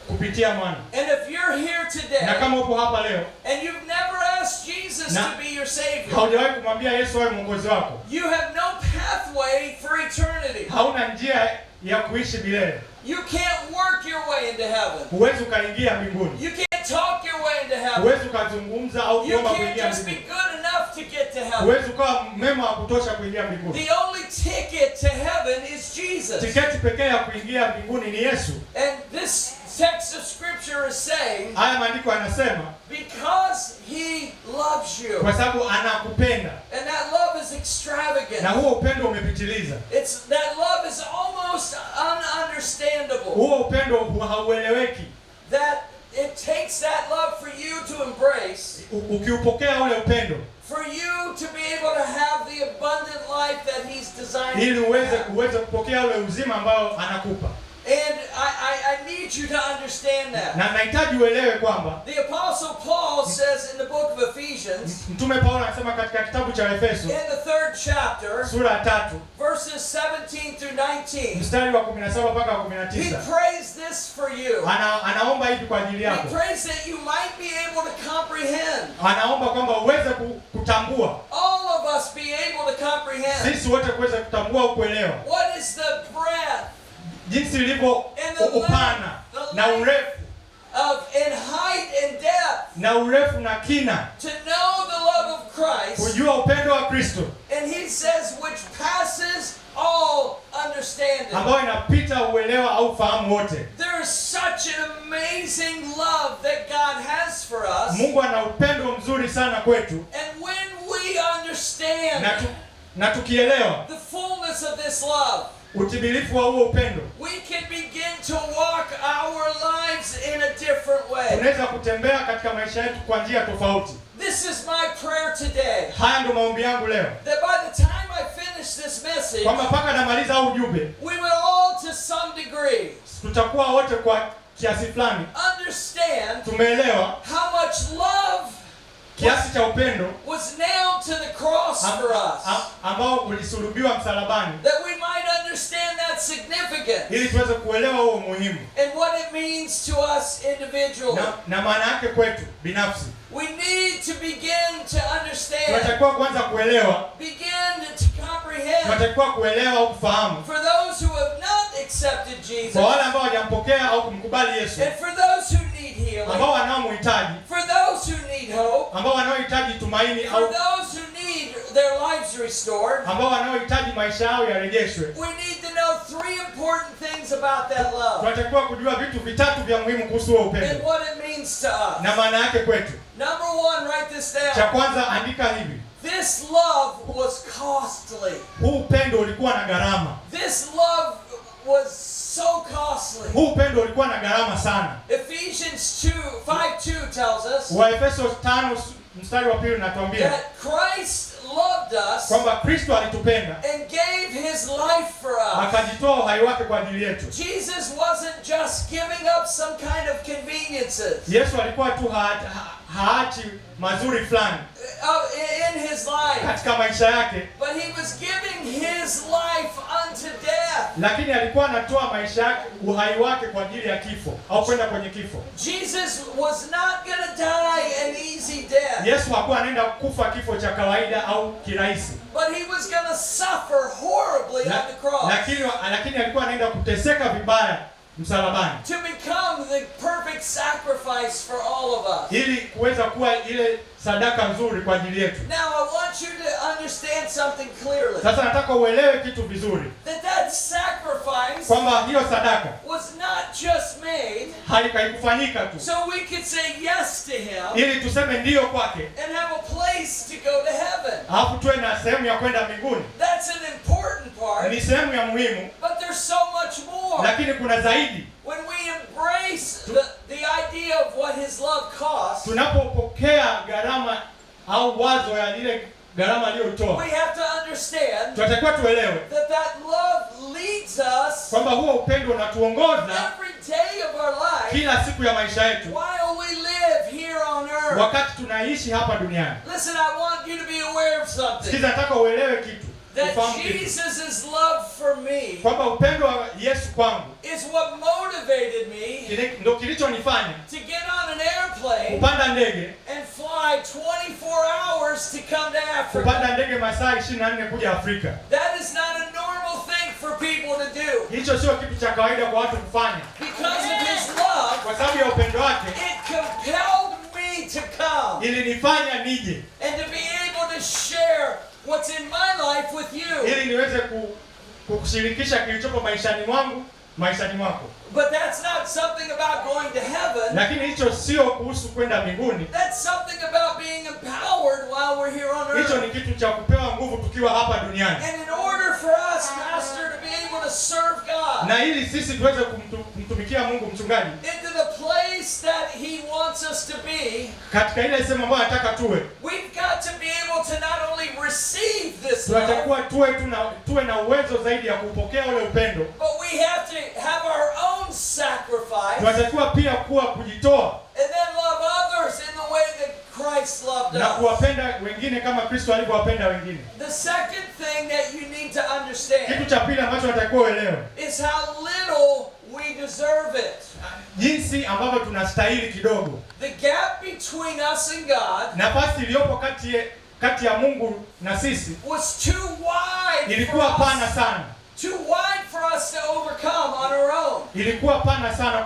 kupitia Mwana. And if you're here today Na kama upo hapa leo and you've never asked Jesus to be your Savior, haujawahi kumwambia Yesu awe mwokozi wako, you have no pathway for eternity. hauna njia ya kuishi milele. You can't work your way into heaven. Huwezi ukaingia mbinguni. You can't talk your way into heaven. Huwezi ukazungumza au You kuomba can't kuingia just be mbinguni. good enough to get to heaven. Huwezi ukawa mema wa kutosha kuingia mbinguni. The only ticket to heaven is Jesus. Tiketi pekee ya kuingia mbinguni ni Yesu. And this text of scripture is saying, Haya maandiko yanasema because he loves you. kwa sababu anakupenda. And that love is extravagant. Na huo upendo umepitiliza. That love is almost ununderstandable. Huo upendo haueleweki. That it takes that love for you to embrace. Ukiupokea ule upendo, For you to be able to have the abundant life that he's designed ili you to have. uweze kupokea ule uzima ambao anakupa. And I need you to understand that. Na nahitaji uelewe kwamba The Apostle Paul says in the book of Ephesians, Mtume Paulo anasema katika kitabu cha Efeso in the 3rd chapter, sura ya 3 verses 17 through 19, mstari wa 17 mpaka wa he 19. prays this for you. Anaomba hivi kwa ajili He yako. prays that you might be able to comprehend. Anaomba kwamba uweze kutambua. All of us be able to comprehend. Sisi wote kuweza kutambua au kuelewa What is the breadth jinsi ilivyo upana na urefu in height and depth, na urefu na kina, to know the love of Christ. kujua upendo wa Kristo And he says, which passes all understanding. ambao inapita uelewa au fahamu wote. There is such an amazing love that God has for us. Mungu ana upendo mzuri sana kwetu, And when we understand na tukielewa the fullness of this love, utimilifu wa huo upendo, we can begin to walk our lives in a different way. tunaweza kutembea katika maisha yetu kwa njia tofauti. This is my prayer today. Haya ndio maombi yangu leo, That by the time I finish this message, kwamba mpaka namaliza au ujumbe, we will all to some degree tutakuwa wote kwa kiasi fulani understand tumeelewa how much love kiasi cha upendo was nailed to the cross for us. ambao ulisulubiwa msalabani, That we might understand that significance ili tuweze kuelewa huo muhimu and what it means to us individually. na maana yake kwetu binafsi. We need to begin to understand, Tunatakiwa kwanza kuelewa, begin to comprehend. tunatakiwa kuelewa au kufahamu, For those who have not accepted Jesus, kwa wale ambao hawajampokea au kumkubali Yesu, and for those who need healing, ambao wanaomhitaji, for those who need hope, ambao wanaohitaji tumaini for au those who need their lives restored, ambao wanaohitaji maisha yao yarejeshwe. we need to know 3 important things about that love Tunatakiwa kujua vitu vitatu vya muhimu kuhusu huo and upendo what it means to us. na maana yake kwetu. Number 1, write this Cha down. kwanza, andika hivi: This love was costly. huu upendo ulikuwa na gharama. This love was so costly. Huu upendo ulikuwa na gharama sana. Ephesians 5:2 tells us Waefeso 5 mstari wa 2 unatuambia that Christ loved us kwamba Kristo alitupenda and gave his life for us. akajitoa uhai wake kwa ajili yetu. Jesus wasn't just giving up some kind of conveniences Yesu alikuwa tu haachi mazuri fulani in his life, katika maisha yake, but he was giving his life unto death. lakini alikuwa anatoa maisha yake, uhai wake kwa ajili ya kifo au kwenda kwenye kifo. Jesus was not going to die an easy death, Yesu hakuwa anaenda kufa kifo cha kawaida au kirahisi, but he was going to suffer horribly on the cross lakini alikuwa anaenda kuteseka vibaya msalabani, to become the perfect sacrifice for all of us. ili kuweza kuwa ile sadaka nzuri kwa ajili yetu. Now I want you to understand something clearly. Sasa nataka uelewe kitu vizuri, That sacrifice kwamba hiyo sadaka was not just made haikufanyika tu so we could say yes to him ili tuseme ndiyo kwake, and have a place to go to heaven. alafu tuwe na sehemu ya kwenda mbinguni. That's an important part, Ni sehemu ya muhimu, but there's so much more. lakini kuna zaidi. When we release the idea of what his love costs, tunapopokea gharama au wazo ya ile gharama aliyotoa, we have to understand tunatakiwa tuelewe that love leads us kwamba huo upendo unatuongoza every day of our life kila siku ya maisha yetu while we live here on earth. wakati tunaishi hapa duniani. Listen, I want you to be aware of something. Sikiza, nataka uelewe kitu. That Jesus' love for me kwamba upendo wa Yesu kwangu is what motivated me ndio kilichonifanya to get on an airplane kupanda ndege and fly 24 hours to come to Africa. kupanda ndege masaa 24 kuja Afrika. That is not a normal thing for people to do. Hicho sio kitu cha kawaida kwa watu kufanya. Because of his love, kwa sababu ya upendo wake, it compelled me to come. Ilinifanya nije. And to be able to share what's in my life with you. Ili niweze kukushirikisha kilichopo maishani mwako. But that's not something about going to heaven. Lakini hicho sio kuhusu kwenda mbinguni. That's something about being empowered while we're here on earth. Hicho ni kitu cha kupewa nguvu tukiwa hapa duniani. And in order for us, Pastor, to be able to serve God, na ili sisi tuweze kumtumikia Mungu, mchungaji, into the place that he wants us to be, katika ile sehemu ambayo anataka tuwe, we've got to be able to not only receive this love, tunatakiwa tuwe na uwezo zaidi ya kupokea ule upendo, but we have to have our own sacrifice, tunatakiwa pia kujitoa, and then love others in the way that Christ loved us, na kuwapenda wengine kama Kristo alivyowapenda wengine. The second thing that you need to understand, kitu cha pili ambacho unatakiwa uelewe, is how little we deserve it. Jinsi ambavyo tunastahili kidogo. The gap between us and God, nafasi iliyopo kati ya Mungu na sisi, was too wide. Ilikuwa pana sana. Too wide for us to overcome on our own. Ilikuwa pana sana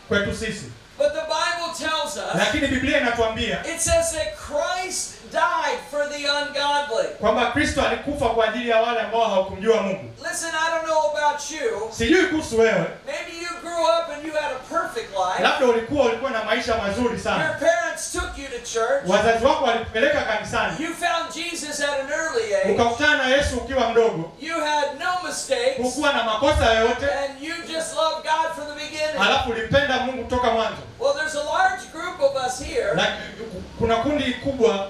kwetu sisi. But the Bible tells us, lakini Biblia inatuambia, it says that Christ died for the ungodly. Kwamba Kristo alikufa kwa ajili ya wale ambao hawakumjua Mungu. Listen, I don't know about you. Sijui kuhusu wewe. Maybe you grew up and you had a perfect life. Labda ulikuwa na maisha mazuri sana. Your parents took you to church. Wazazi wako walikupeleka kanisani. You found Jesus at an early age. Ukakutana na Yesu ukiwa mdogo. You had no mistakes. Hukuwa na makosa yoyote. And you just loved God from the beginning. Alafu ulimpenda Mungu toka mwanzo. Well, there's a large group of us here. Kuna kundi kubwa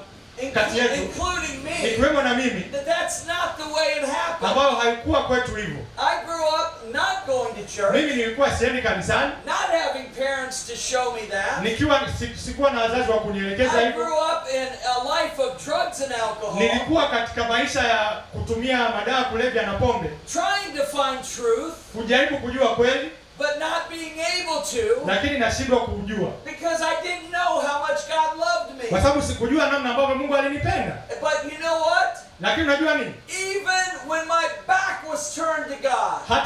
kati yetu, including me, ikiwemo na mimi, that's not the way it happened. Ambao haikuwa kwetu hivyo. I grew up not going to church. Mimi nilikuwa siendi kanisani. Not having parents to show me that. Sikuwa na wazazi wa kunielekeza hivyo. I grew up in a life of drugs and alcohol. Nilikuwa katika maisha ya kutumia madawa kulevya na pombe. Trying to find truth. Kujaribu kujua kweli. But not being able to. Lakini nashindwa kujua. Because I didn't know how much God loved me. Kwa sababu sikujua namna ambavyo Mungu alinipenda. But you know what? Lakini unajua nini? Even when my back was turned to God.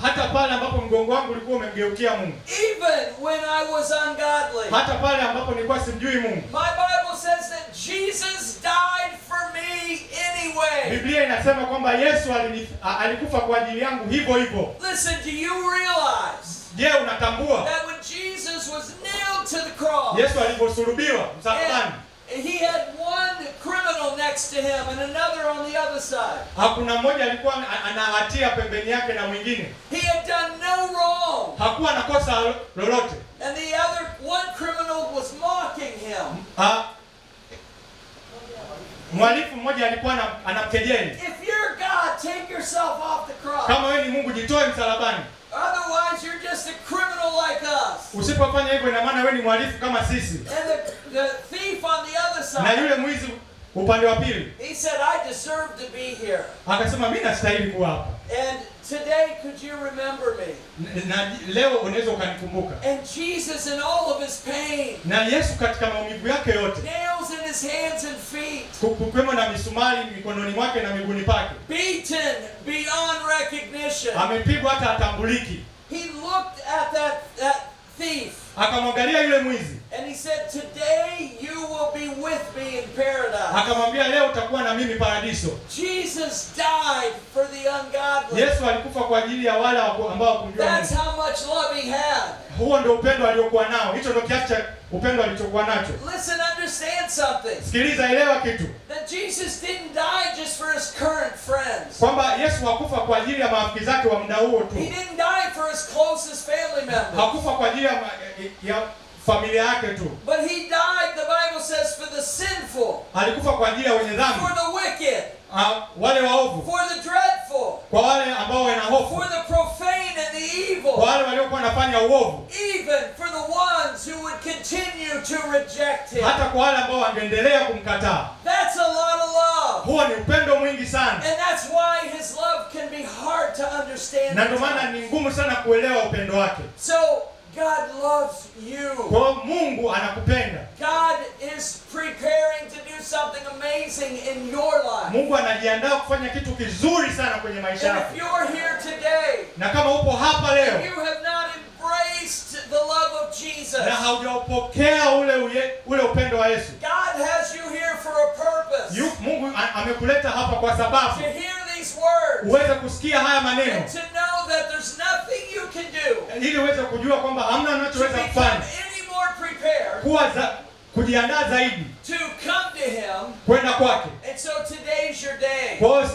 Hata pale ambapo mgongo wangu ulikuwa umemgeukia Mungu. Even when I was ungodly. Hata pale ambapo nilikuwa simjui Mungu. My Bible says that Jesus died for me anyway. Biblia inasema kwamba Yesu alikufa kwa ajili yangu hivyo hivyo. Listen, do you realize? Je, unatambua? That when Jesus was nailed to the cross. Yesu aliposulubiwa msalabani. He had one criminal next to him and another on the other side. Hakuna mmoja alikuwa ana hatia pembeni yake na mwingine. He had done no wrong. Hakuwa na kosa lolote. And the other one criminal was mocking him. Mhalifu mmoja alikuwa anamkejeli. If you're God, take yourself off the cross. Kama wewe ni Mungu, jitoe msalabani. Otherwise you're just a criminal like us. Usipofanya hivyo ina maana wewe ni mhalifu kama sisi. And the thief on the other side. Na yule mwizi upande wa pili. He said, I deserve to be here. Akasema mimi nastahili kuwa hapa. And today could you remember me? Na leo unaweza ukanikumbuka. And Jesus in all of his pain. Na Yesu katika maumivu yake yote. Nails in his hands and feet. Kukwemo na misumari mikononi mwake na miguuni pake. Beaten beyond recognition. Amepigwa hata hatambuliki. He looked at that thief. Akamwangalia yule mwizi. And he said, today you will be with me in paradise. Akamwambia leo utakuwa na mimi paradiso. Jesus died for the ungodly. Yesu alikufa kwa ajili ya wale ambao hawakumjua Mungu. That's how much love he had. Huo ndio upendo aliokuwa nao. Hicho ndio kiasi cha upendo alichokuwa nacho. Listen, understand something. Sikiliza, elewa kitu. That Jesus didn't die just for his current friends. Kwamba Yesu hakufa kwa ajili ya marafiki zake wa muda huo tu. He didn't die for his closest family members. Hakufa kwa ajili ya familia yake tu. But he died, the Bible says, for the sinful. Alikufa kwa ajili ya wenye dhambi. For the wicked. Wale waovu. For the dreadful. Kwa wale ambao wana hofu. For the profane and the evil. Kwa wale waliokuwa wanafanya uovu. Even for the ones who would continue to reject him. Hata kwa wale ambao wangeendelea kumkataa. That's a lot of love. Huo ni upendo mwingi sana. And that's why his love can be hard to understand. Na ndio maana ni ngumu sana kuelewa upendo wake. So God loves you. Kwa Mungu anakupenda. God is preparing to do something amazing in your life. Mungu anajiandaa kufanya kitu kizuri sana kwenye maisha And yako. if you're here today, Na kama upo hapa leo, you have not embraced the love of Jesus. na haujaupokea ule upendo wa Yesu. God has you here for a purpose. Mungu amekuleta hapa kwa sababu To hear these words. uweze kusikia haya maneno. And to know that there's nothing you can do. Ili uweze kujua kwamba hamna To unachoweza become kufanya. any more prepared. Kujiandaa zaidi. To come to him. Kwenda kwake. And so today's your day. Kwa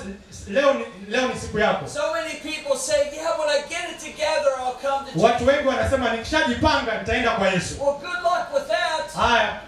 leo ni siku yako. So many people say, yeah, when I get it together, I'll come to Jesus. Watu wengi wanasema nikishajipanga nitaenda kwa Yesu. Well, good luck with that. Haya.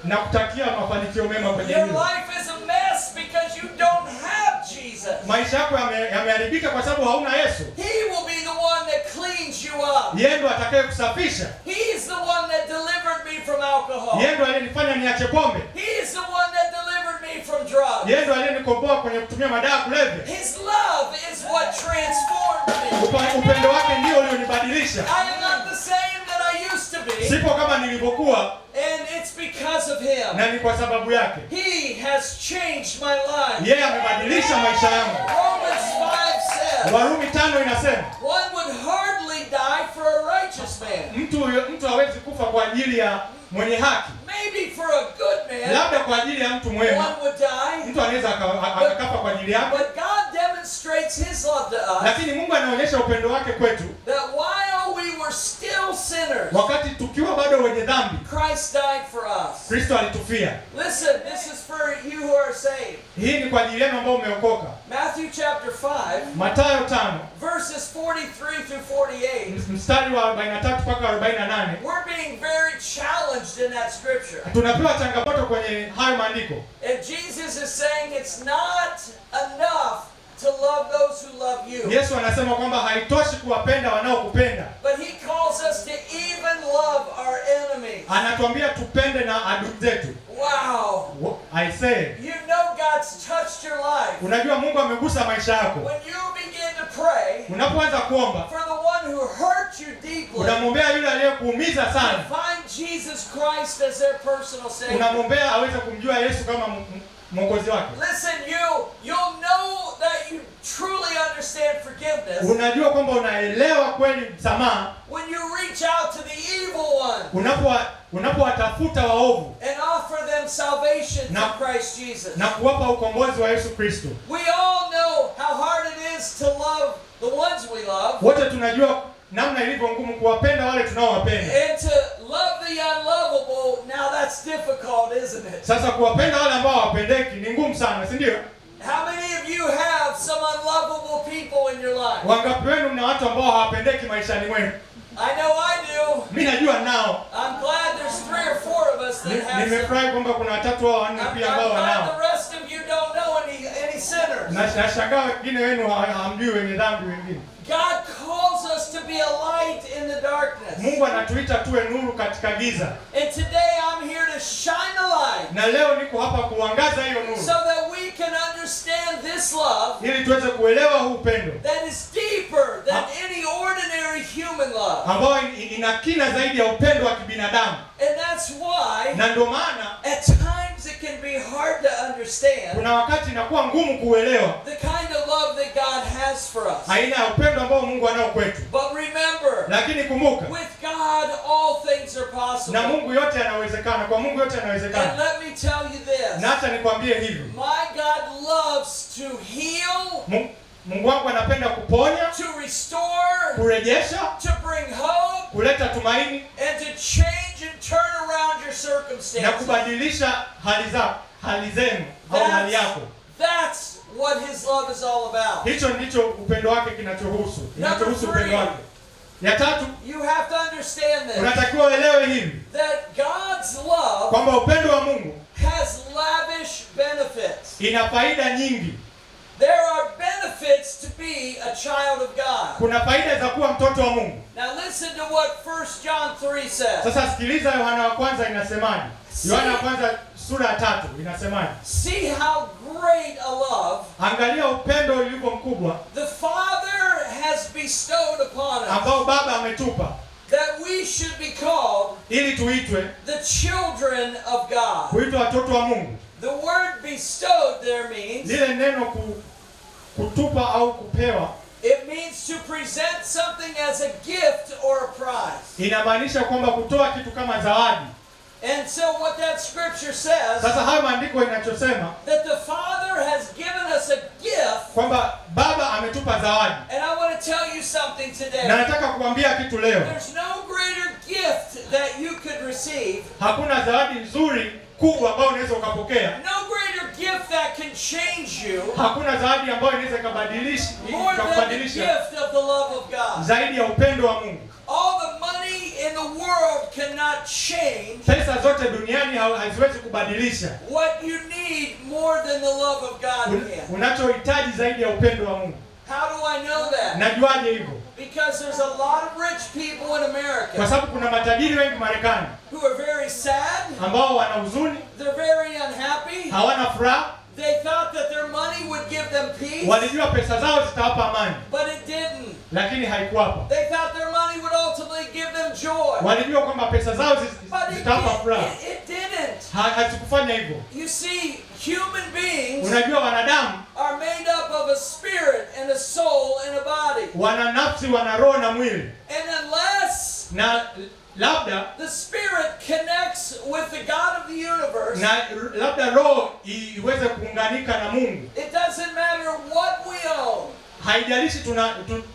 Nakutakia mafanikio mema kwenye Your hilo. life is a mess because you don't have Jesus. Maisha yako yameharibika kwa sababu hauna Yesu. He will be the one that cleans you up. Yeye ndo atakayekusafisha. He is the one that delivered me from alcohol. Yeye ndo aliyenifanya niache pombe. He is the one that delivered me from drugs. Yeye ndo aliyenikomboa kwenye kutumia madawa ya kulevya. His love is what transformed me. Upendo wake ndio ulionibadilisha. I am not the same that I used to be. Sipo kama nilivyokuwa. And it's because of him. Na ni kwa sababu yake. He has changed my life. Yeye amebadilisha maisha yangu. Romans 5 says. Warumi 5 inasema. One would hardly die for a righteous man. Mtu hawezi kufa kwa ajili ya mwenye haki. Maybe for a good man. Labda kwa ajili ya mtu mwema. One would die. Mtu anaweza akafa kwa ajili yake. But God demonstrates his love to us. Lakini Mungu anaonyesha upendo wake kwetu. That while we were still sinners. Wakati tukiwa bado wenye dhambi. Christ died for us. Kristo alitufia. Listen, this is for you who are saved. Hii ni kwa ajili yenu ambao umeokoka. Matthew chapter 5. Mathayo 5. Verses 43 through 48. Mstari wa 43 mpaka 48. We're being very challenged in that scripture. Tunapewa changamoto kwenye hayo maandiko. And Jesus is saying it's not enough to love those who love you. Yesu anasema kwamba haitoshi kuwapenda wanaokupenda. But he calls us to even love our enemies. Anatuambia tupende na adui zetu. Wow. I say. You know God's touched your life. Unajua Mungu amegusa maisha yako. When you begin to pray. Unapoanza kuomba. For the one who hurt you deeply. Unamwombea yule aliyekuumiza sana. Find Jesus Christ as their personal savior. Unamwombea aweze kumjua Yesu kama Mwokozi wake. Listen, you'll know that you truly understand forgiveness. Unajua kwamba unaelewa kweli msamaha. When you reach out to the evil one. Unapowatafuta waovu. And offer them salvation through Christ Jesus. Na kuwapa ukombozi wa Yesu Kristo. We all know how hard it is to love the ones we love. Wote tunajua namna ilivyo ngumu kuwapenda wale tunaowapenda. And to love the unlovable, now that's difficult, isn't it? Sasa kuwapenda wale ambao hawapendeki ni ngumu sana, si ndio? How many of you have some unlovable people in your life? Wangapi wenu mna watu ambao hawapendeki maishani mwenu? I know I do. Mimi najua nao. I'm glad there's 3 or 4 of us that have some. Nimefurahi kwamba kuna 3 au 4 pia ambao wanao. I'm glad the rest of you don't know any sinners. Na nashangaa wengine wenu hamjui wenye dhambi wengine. God calls us to be a light in the darkness. Mungu anatuita tuwe nuru katika giza. And today I'm here to shine a light. Na leo niko hapa kuangaza hiyo nuru. So that we can understand this love. Ili tuweze kuelewa huu upendo. That is deeper than any ordinary human love. Ambao ina kina zaidi ya upendo wa kibinadamu. And that's why. Na ndio maana at times it can be hard to understand. Kuna wakati inakuwa ngumu kuelewa. The kind of love that God has for us. Aina ya upendo ambao Mungu anao kwetu. But remember. Lakini kumbuka. With God all things are possible. Na Mungu yote yanawezekana. Kwa Mungu yote And yanawezekana. let me tell you this. Na hata nikwambie hivi. My God loves to heal. Mungu wangu anapenda kuponya, To restore. kurejesha, To bring hope. kuleta tumaini, And to change and turn around your circumstances. na kubadilisha hali zenu au hali yako. That's what His love is all about. Hicho ndicho upendo wake kinachohusu. Kinachohusu upendo wake. Ya tatu, You have to understand this. unatakiwa uelewe hivi That God's love kwamba upendo wa Mungu has lavish benefits. ina faida nyingi. There are benefits to be a child of God. Kuna faida za kuwa mtoto wa Mungu. Now listen to what 1 John 3 says. Sasa sikiliza Yohana wa kwanza inasemaje? Yohana wa kwanza sura ya 3 inasemaje? See how great a love Angalia upendo ulivyo mkubwa the Father has bestowed upon us, ambao Baba ametupa that we should be called ili tuitwe the children of God. kuitwa watoto wa Mungu. The word bestowed there means, Lile neno kutupa au kupewa it means to present something as a gift or a prize. inamaanisha kwamba kutoa kitu kama zawadi. And so what that scripture says, Sasa haya maandiko inachosema that the Father has given us a gift. kwamba Baba ametupa zawadi. And I want to tell you something Na today. nataka kuambia kitu leo. There's no greater gift that you could receive, Hakuna zawadi nzuri kubwa ambayo unaweza ukapokea. no greater gift that can change you Hakuna zawadi ambayo inaweza more than the ikakubadilisha gift of the love of God. zaidi ya upendo wa Mungu. All the money in the world cannot change Pesa zote duniani haziwezi kubadilisha what you need more than the love of God can. unachohitaji zaidi ya upendo wa Mungu. How do I know that? Najuaje hivyo? Because there's a lot of rich people in Kwa America sababu kuna matajiri wengi Marekani who are very sad, ambao wana huzuni, they're very unhappy. hawana furaha. They thought that their money would give them peace, Walijua pesa zao zitawapa amani, but it didn't. lakini haikuwapa. They thought their money would ultimately give them joy, Walijua kwamba pesa zao but zitawapa furaha. it didn't. Hazikufanya hivyo. You see, human beings Unajua wanadamu are made up of a spirit and a soul and a body. wana nafsi, wana roho na mwili, And unless na labda the spirit connects with the God of the universe, na labda roho iweze kuunganika na Mungu, it doesn't matter what we own, haijalishi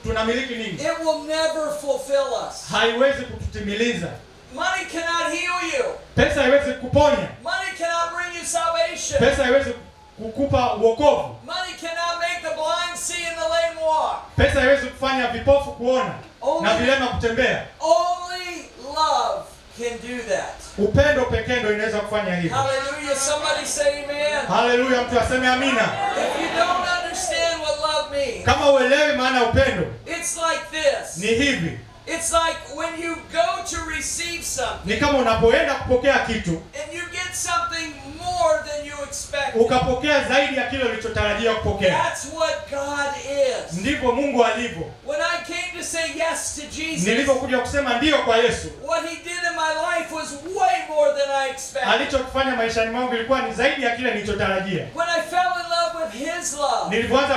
tunamiliki nini, it will never fulfill us. haiwezi kututimiliza. Money cannot heal you. Pesa haiwezi kuponya, Money cannot bring you salvation. pesa haiwezi kukupa wokovu, Money cannot make the blind see and the lame walk. pesa haiwezi kufanya vipofu kuona na vilema kutembea. Only love can do that. Upendo pekee ndio inaweza kufanya hivyo. Hallelujah. Somebody say amen. Haleluya, mtu aseme amina. If you don't understand what love means, Kama uelewi maana ya upendo, it's like this. ni hivi. It's like when you go to receive something Ni kama unapoenda kupokea kitu, and you get something more than you expected. ukapokea zaidi ya kile ulichotarajia kupokea. That's what God is. Ndivyo Mungu alivyo. When I came to say yes to Jesus, Nilipokuja kusema ndio kwa Yesu, what He did in my life was way more than I expected. alichokifanya maishani mwangu ilikuwa ni zaidi ya kile nilichotarajia. When I fell in love with His love, Nilipoanza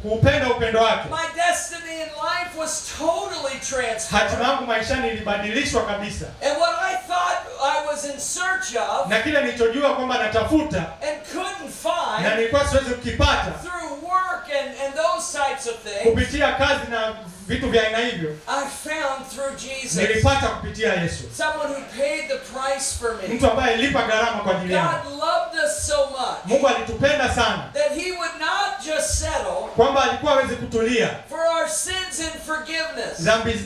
kuupenda upendo wake, my destiny in life was totally transformed. hatima yangu maishani ilibadilishwa kabisa. And what I thought I was in search of Na kile nilichojua kwamba natafuta and couldn't na find nilikuwa siwezi kukipata through work and those types of things, kupitia kazi na vitu vya aina hivyo, I found through Jesus. nilipata kupitia Yesu. Someone who paid the price for me. Mtu ambaye alipa gharama kwa ajili yangu. God loved us so much Mungu alitupenda sana that He would not just settle kwamba alikuwa hawezi kutulia for our sins and forgiveness, dhambi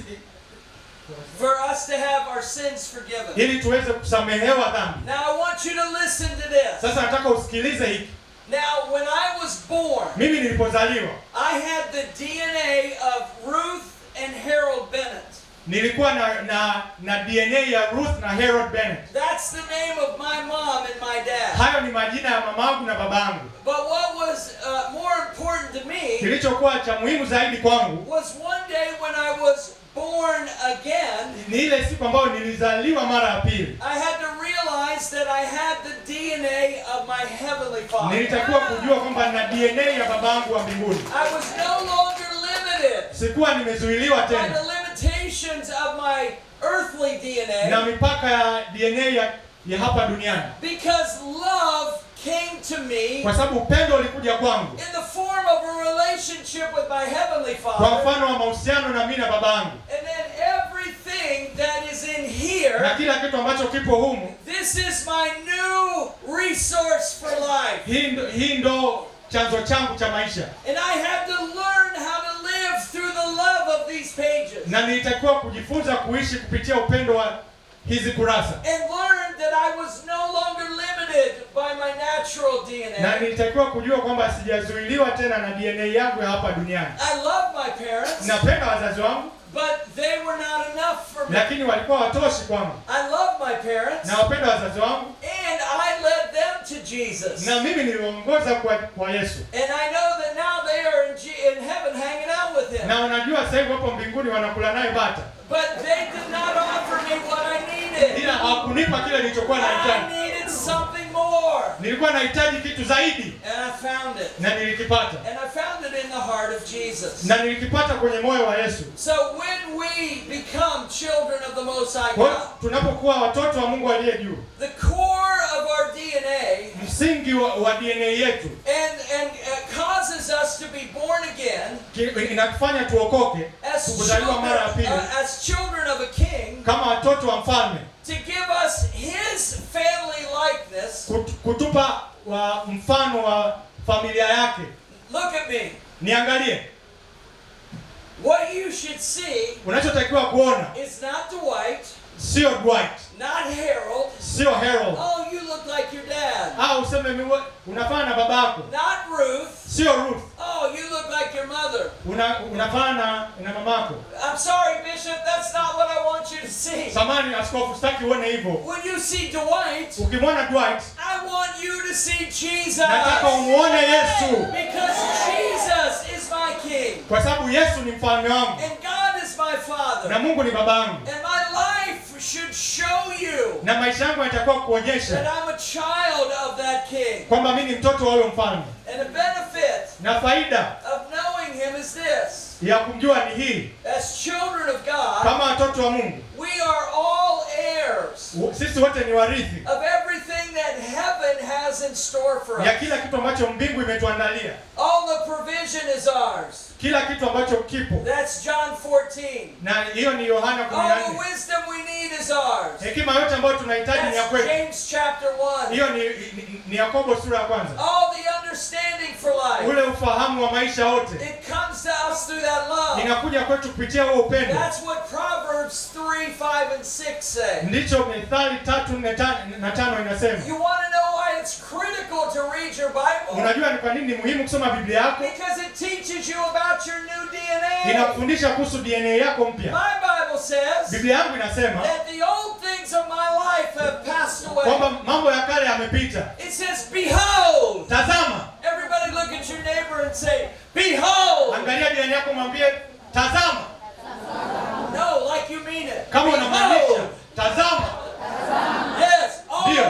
for us to have our sins forgiven. ili tuweze kusamehewa dhambi. Now I want you to listen to this. Sasa nataka usikilize hiki. Now when I was born, Mimi nilipozaliwa I had the DNA of Ruth and Harold Bennett. nilikuwa na DNA ya Ruth na Harold Bennett. That's the name of my mom and my dad. Hayo ni majina ya mamangu na babangu. But what was more important to me Kilichokuwa cha muhimu zaidi kwangu was one day when I was born again, ni ile siku ambayo nilizaliwa mara ya pili. I had to realize that I had the DNA of my Heavenly Father. Nilitakiwa kujua kwamba nina DNA ya babangu wa mbinguni. I was no longer limited Sikuwa nimezuiliwa by tena the limitations of my earthly DNA. na mipaka ya DNA ya hapa duniani, Because love came to me kwa sababu upendo ulikuja kwangu in the form of a relationship with my Heavenly kwa Father. mfano wa mahusiano na mimi na baba yangu, And then everything that is in here, na kila kitu ambacho kipo humu, this is my new resource for life. hii ndo chanzo changu cha maisha, And I had to learn how to live through the love of these pages. na nilitakiwa kujifunza kuishi kupitia upendo wa hizi kurasa, And learn that I was no longer limited by my natural na DNA. nilitakiwa kujua kwamba sijazuiliwa tena na DNA yangu ya hapa duniani. I love my parents, Napenda wazazi wangu, but they were not enough for me. lakini walikuwa watoshi kwangu. I love my parents, Na wapenda wazazi wangu, and I led them to Jesus. na mimi niliongoza kwa Yesu, And I know that now they are in heaven hanging out with him. na wanajua sasa hivi wapo mbinguni wanakula naye bata, But they did not offer me what I needed. ila hawakunipa kile nilichokuwa I nahitaji. needed something more. Nilikuwa nahitaji kitu zaidi, And I found it. na nilikipata, And I found it in the heart of Jesus. na nilikipata kwenye moyo wa Yesu. So when we become children of the Most High Kwa God, hiyo tunapokuwa watoto wa Mungu aliye juu, the core of our DNA msingi wa DNA yetu and causes us to be born again inatufanya tuokoke, as kuzaliwa mara ya pili children of a king, kama watoto wa mfalme, to give us his family likeness. kutupa mfano wa familia yake. Look at me. Niangalie, What you should see unachotakiwa kuona is not Dwight, sio Dwight, not Harold. sio Harold, Oh, you look like your dad. au useme unafana na babako, Not Ruth. sio Ruth, Oh, you look like your mother. unafana na mamako. I'm sorry, Bishop, that's not what I want you to see. Samani askofu, sitaki uone hivyo. When you see Dwight, Ukimwona Dwight, I want you to see Jesus. nataka umuone Yesu, Because Jesus is my king. kwa sababu Yesu ni mfalme wangu And God is my father. na Mungu ni babangu, And my life should show you na maisha yangu yanatakiwa that kuonyesha I'm a child of that king. kwamba mimi ni mtoto wa huyo mfalme. And the benefit Na faida of knowing him is this. ya kumjua ni hii: As children of God, kama watoto wa Mungu, we are all heirs sisi wote ni warithi of everything that heaven has in store for ya us. kila kitu ambacho mbingu imetuandalia, All the provision is ours. kila kitu ambacho kipo, That's John 14. na hiyo ni Yohana All the 14. wisdom we need is ours. Hekima yote ambayo tunahitaji ni ya That's kwetu. James chapter 1. Hiyo ni Yakobo sura ya kwanza. All the understanding for life, Ule ufahamu wa maisha yote it comes to us through that love. inakuja kwetu kupitia huo upendo. That's what Proverbs 3, 5, and 6 say. Ndicho Methali 3:4-5 inasema. You want to know why it's critical to read your Bible? Unajua ni kwa nini ni muhimu kusoma Biblia yako? Because it teaches you about your new DNA. Inakufundisha kuhusu DNA yako mpya. My Bible says Biblia yangu inasema that the old things of my life have passed away. kwamba mambo ya kale yamepita. It says, behold. Tazama. Everybody look at your neighbor and say, behold. Angalia jirani yako, mwambie tazama. No, like you mean it. Kama unamaanisha tazama. Yes, Ndio.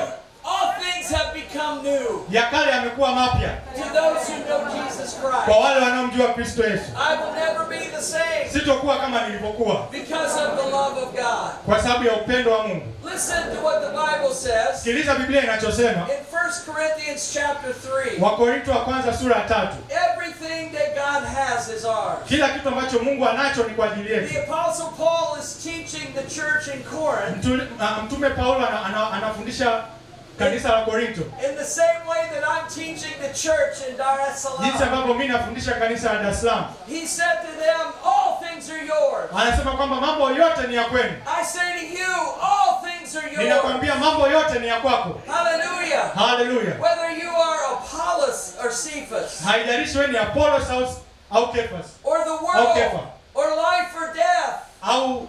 all things have become new Ya kale yamekuwa mapya to those who know Jesus kwa Christ. wale wanaomjua Kristo Yesu. I will never be the same Sitokuwa kama nilivyokuwa because of the love of God. kwa sababu ya upendo wa Mungu. Listen to what the Bible says Sikiliza Biblia inachosema. in 1 Corinthians chapter 3. Wakorintho wa kwanza sura ya 3. Everything that God has is ours. Kila kitu ambacho Mungu anacho ni kwa ajili yetu. The Apostle Paul is teaching the church in Corinth Mtume Paulo anafundisha kanisa la Korinto in the same way that I'm teaching the church in Dar es jinsi Salaam. ambavyo mimi nafundisha kanisa la Dar es Salaam. He said to them, all things are yours. Anasema kwamba mambo yote ni ya kwenu. I say to you, all things are yours. Ninakwambia mambo yote ni ya kwako. Hallelujah. Haleluya. Whether you are Apollos or Cephas, Haijalishi wewe ni Apollos au Kephas or the Okay. world, or life or death, au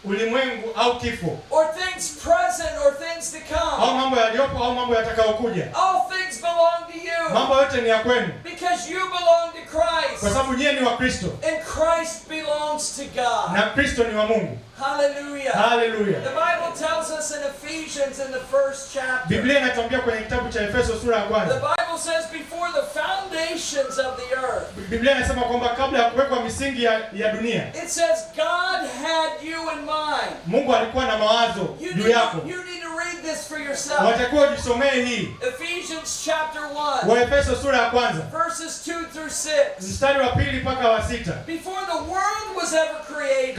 ulimwengu au kifo, or things present or things to au come. mambo yaliyopo au mambo yatakayokuja. All things belong to you Mambo yote ni ya kwenu because you belong to kwa Christ, sababu nyie ni wa Kristo and Christ belongs to God. na Kristo ni wa Mungu. Hallelujah. Haleluya. The Bible tells us in Ephesians in the first chapter. Biblia inatuambia kwenye kitabu cha Efeso sura ya The kwanza. Bible Bible says before the foundations of the earth. Biblia inasema kwamba kabla ya kuwekwa misingi ya dunia, It says God had you in mind. Mungu alikuwa na mawazo juu yako. You need to read this for yourself. Watakuwa ujisomee hii. Ephesians chapter 1. Waefeso sura ya kwanza. Verses 2 through 6. Mstari wa 2 mpaka wa 6. Before the world was ever created.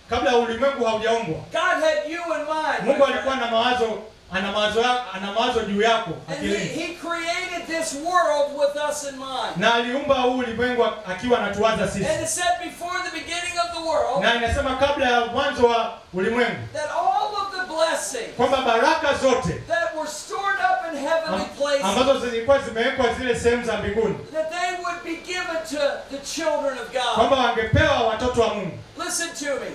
Kabla ulimwengu haujaumbwa. God had you in mind. Mungu alikuwa na mawazo, ana mawazo juu yako akilini. He created this world with us in mind. Na aliumba huu ulimwengu akiwa anatuwaza sisi. And it said before the beginning of the world. Na inasema kabla ya mwanzo wa ulimwengu. That all of the blessings. Kwamba baraka zote. That were stored up in heavenly places. Ambazo zilikuwa zimewekwa zile sehemu za mbinguni. That they would be given to the children of God. Kwamba wangepewa watoto wa Mungu. Listen to me.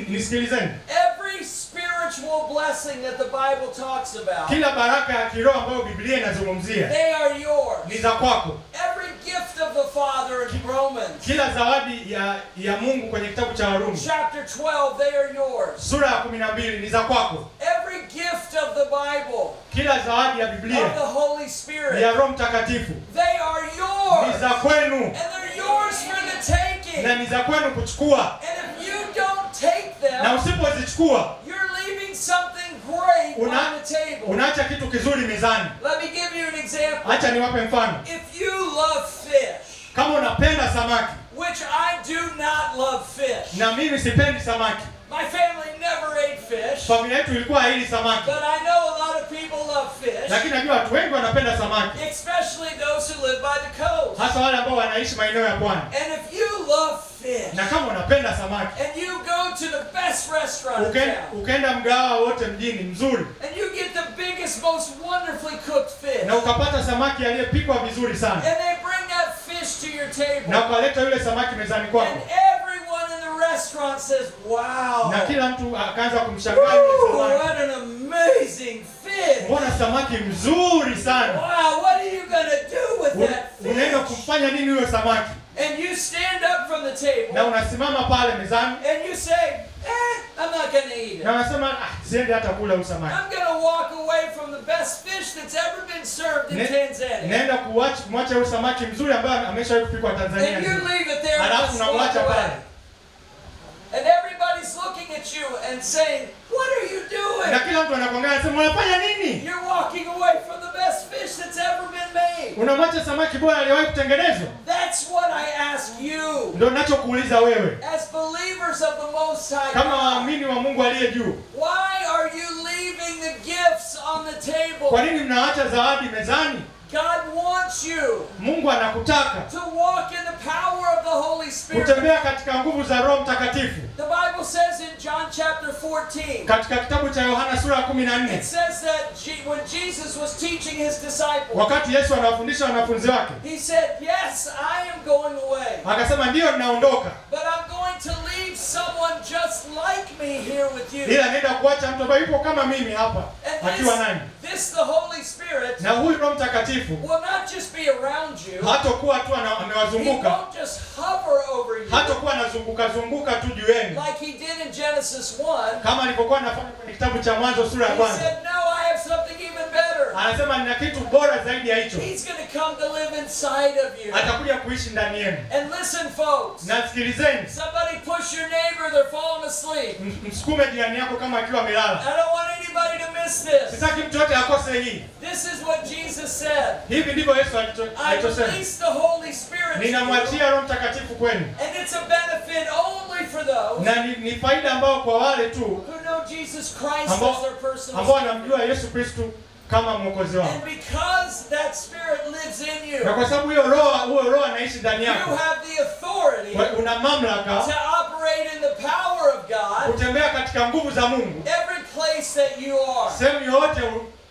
Nisikilizeni. Every spiritual blessing that the Bible talks about. Kila baraka ya kiroho ambayo Biblia inazungumzia. They are yours. Ni za kwako. Every gift of the Father in Romans. Kila zawadi ya Mungu kwenye kitabu cha Warumi. Chapter 12, they are yours. Sura ya 12 ni za kwako. Every gift of the Bible. Kila zawadi ya Biblia. Of the Holy Spirit. Ya Roho Mtakatifu. They are yours. Ni za kwenu. And they're yours for the taking. Na ni za kwenu kuchukua. And if you don't take them, na usipozichukua, you're leaving something great on the table. Unaacha kitu kizuri mezani. Let me give you an example. Acha niwape mfano. If you love fish, kama unapenda samaki, which I do not love fish. Na mimi sipendi samaki. My family never ate fish. Familia yetu ilikuwa haili samaki. But I know a lot of people love fish. Lakini najua watu wengi wanapenda samaki. Especially those who live by the coast. Hasa wale ambao wanaishi maeneo ya pwani. And if you love fish. Na kama unapenda samaki. And you go to the best restaurant in town. Ukaenda mgahawa wote mjini mzuri. And you get the biggest, most wonderfully cooked fish. Na ukapata samaki aliyepikwa vizuri sana. And they bring that fish to your table. Na ukaleta yule samaki mezani kwako. And everyone in the restaurant says, "Wow." Na kila mtu akaanza kumshangaa yule samaki. What an amazing fish. Mbona samaki mzuri sana. Wow, what are you going to do with that fish? Unaenda kufanya nini huyo samaki? And you stand up from the table. Na unasimama pale mezani. And you say, I'm not going to eat it. Na unasema siende hata kula huyo samaki. I'm going to walk away from the best fish that's ever been served in Tanzania. Naenda kumwacha huyo samaki mzuri ambaye ameshawahi kupikwa Tanzania. And you leave it there. Alafu unamwacha pale. And everybody's looking at you and saying, "What are you doing?" Na kila mtu anakuangalia anasema unafanya nini? You're walking away from the best fish that's ever been made. Unamwacha samaki bora aliyewahi kutengenezwa. That's what I ask you. Ndio ninachokuuliza wewe. As believers of the Most High. Kama waamini wa Mungu aliye juu. Why are you leaving the gifts on the table? Kwa nini mnaacha zawadi mezani? God wants you. Mungu anakutaka to walk in the power of the Holy Spirit. Kutembea katika nguvu za Roho Mtakatifu. The Bible says in John chapter 14. Katika kitabu cha Yohana sura ya 14. It says that when Jesus was teaching his disciples. Wakati Yesu anawafundisha wanafunzi wake. He said, "Yes, I am going away." Akasema ndio ninaondoka. But I'm going to leave someone just like me here with you. Ila naenda kuacha mtu ambaye yupo kama mimi hapa akiwa nani? This the Holy Spirit. Na huyu Roho Mtakatifu will not just be around you. Hatakuwa tu amewazunguka. He won't just hover over you. Hatakuwa anazunguka tu juu yenu. Like he did in Genesis 1. Kama alivyokuwa anafanya kwenye kitabu cha Mwanzo sura ya kwanza. He said, "No, I have something even better." Anasema nina kitu bora zaidi ya hicho. He's going to come to live inside of you. Atakuja kuishi ndani yenu. And listen, folks. Na sikilizeni. Somebody push your neighbor, they're falling asleep. Msukume jirani yako kama akiwa amelala. I don't want anybody to miss this. Sitaki mtu yote akose hii. This is what Jesus said. Hivi ndivyo Yesu I release the Holy Spirit. Ninamwachia Roho Mtakatifu kwenu. And it's a benefit only for those. Na ni faida ambao kwa wale tu who know Jesus Christ as their personal ambao wanamjua Yesu Kristo kama mwokozi wao. And because that Spirit lives in you. Na kwa sababu huyo roho anaishi ndani yako. You have the authority. Una mamlaka to operate in the power of God. Kutembea katika nguvu za Mungu. Every place that you are. Sehemu yote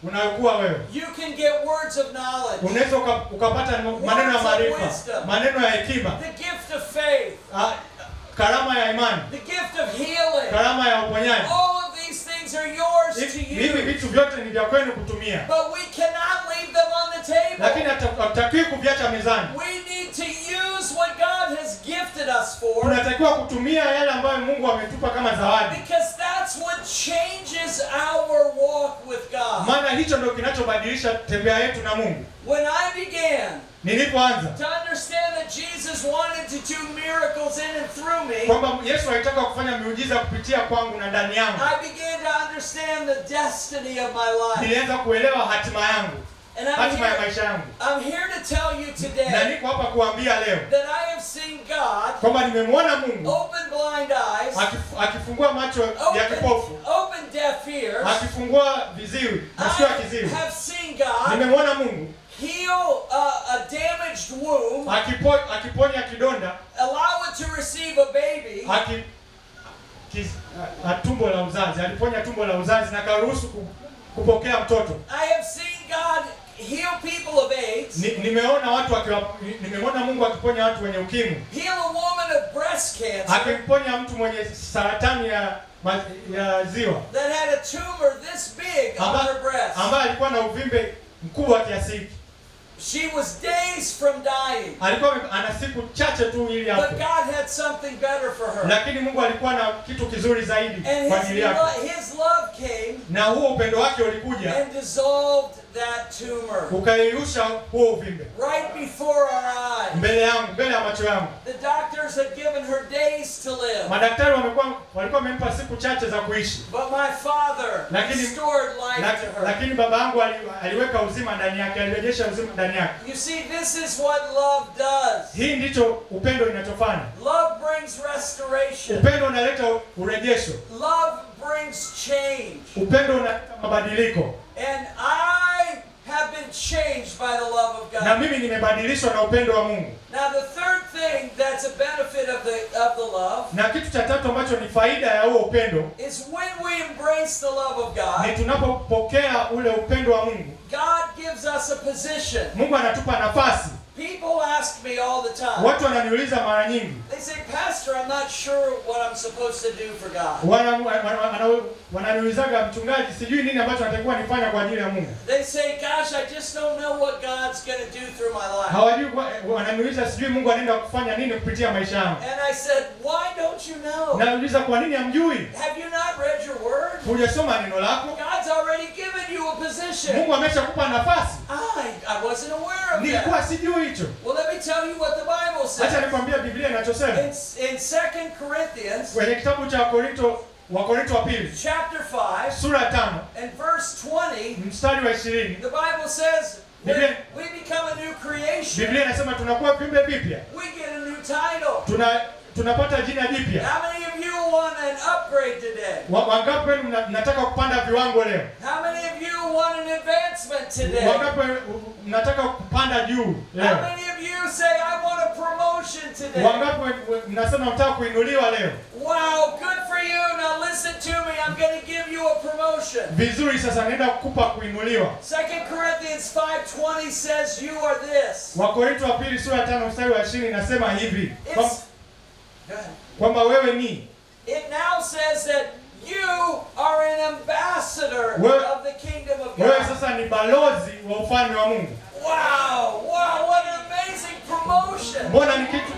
unayokuwa wewe. You can get words of knowledge. Unaweza ukapata maneno ya maarifa, maneno ya hekima. The gift of faith. Karama ya imani. The gift of healing. Karama ya uponyaji. All of these things are yours to you. Hivi vitu vyote ni vya kwenu kutumia. But we cannot leave them on the table. Lakini hatutakiwi kuviacha mezani. We need to use what God has gifted us for. Tunatakiwa kutumia yale ambayo Mungu ametupa kama zawadi. Because that's that's what changes our walk with God. Maana hicho ndio kinachobadilisha tembea yetu na Mungu. When I began Nilipoanza to understand that Jesus wanted to do miracles in and through me, kwamba Yesu alitaka kufanya miujiza kupitia kwangu na ndani yangu, I began to understand the destiny of my life. nilianza kuelewa hatima yangu, And hatima ya maisha yangu. I'm here to tell you Na today niko hapa kuambia leo that I have seen God kwamba nimemwona Mungu open blind eyes, akifungua macho ya kipofu, open deaf ears. akifungua viziwi, masikio ya kiziwi. I have seen God Nimemwona Mungu heal a damaged womb, akiponya kidonda, allow it to receive a baby, tumbo la uzazi, aliponya tumbo la uzazi na karuhusu kupokea mtoto. I have seen God heal people of AIDS, nimemwona Mungu akiponya watu wenye ukimwi, heal a woman of breast cancer, akimponya mtu mwenye saratani ya ziwa that had a tumor this big on her breast. ambaye alikuwa na uvimbe mkubwa kiasi hiki. She was days from dying. Alikuwa ana siku chache tu ili But afe. God had something better for her. Lakini Mungu alikuwa na kitu kizuri zaidi kwa ajili yake. And his love came, na huo upendo wake ulikuja and dissolved that tumor ukaiusha huo uvimbe right before our eyes. mbele ya macho yangu. The doctors had given her days to live. Madaktari walikuwa wamempa siku chache za kuishi. But my Father restored life to her. Lakini baba yangu aliweka uzima ndani yake, alirejesha uzima ndani yake. You see, this is what love does. Hii ndicho upendo inachofanya. Love brings restoration. Upendo unaleta urejesho. Love brings change. Upendo unaleta mabadiliko. And I have been changed by the love of God. Na mimi nimebadilishwa na upendo wa Mungu. Now the third thing that's a benefit of the love, na kitu cha tatu ambacho ni faida ya huo upendo, is when we embrace the love of God, ni tunapopokea ule upendo wa Mungu. God gives us a position. Mungu anatupa nafasi. People ask me all the time. Watu wananiuliza mara nyingi. They say, Pastor, I'm not sure what I'm supposed to do for God. Wananiulizaga, mchungaji, sijui nini ambacho natakiwa nifanya kwa ajili ya Mungu. They say, gosh, I just don't know what God's going to do through my life. Hawajui, wananiuliza sijui Mungu anaenda kufanya nini kupitia maisha yangu. And I said, why don't you know? Nauliza, kwa nini hamjui? Have you not read your word? Hujasoma neno lako? God's already given you a position. Mungu ameshakupa nafasi. I wasn't aware of Nilikuwa that. sijui hicho. Well, let me tell you what the Bible Acha says. nikwambie Biblia inachosema. In 2 Corinthians, Kwenye kitabu cha Wakorintho wa pili, chapter 5, sura ya 5, and verse 20, mstari wa 20. the Bible says, when we become a new creation, Biblia inasema tunakuwa viumbe vipya. we get a new title. Tunapata jina jipya. How many of you want an upgrade today? Wangapi wenu mnataka kupanda viwango leo? How many of you want an advancement today? Wangapi mnataka kupanda juu leo? How many of you say, I want a promotion today? Wangapi mnasema mnataka kuinuliwa leo? Wow, good for you. Now listen to me. I'm going to give you a promotion. Vizuri, sasa naenda kukupa kuinuliwa. 2 Corinthians 5:20 says you are this. Wakorintho wa pili sura ya 5 mstari wa 20 inasema hivi. Go ahead. Kwamba wewe ni. It now says that you are an ambassador of the kingdom of Wewe God. sasa ni balozi wa ufalme wa Mungu. Wow, what an amazing promotion. Mbona ni kitu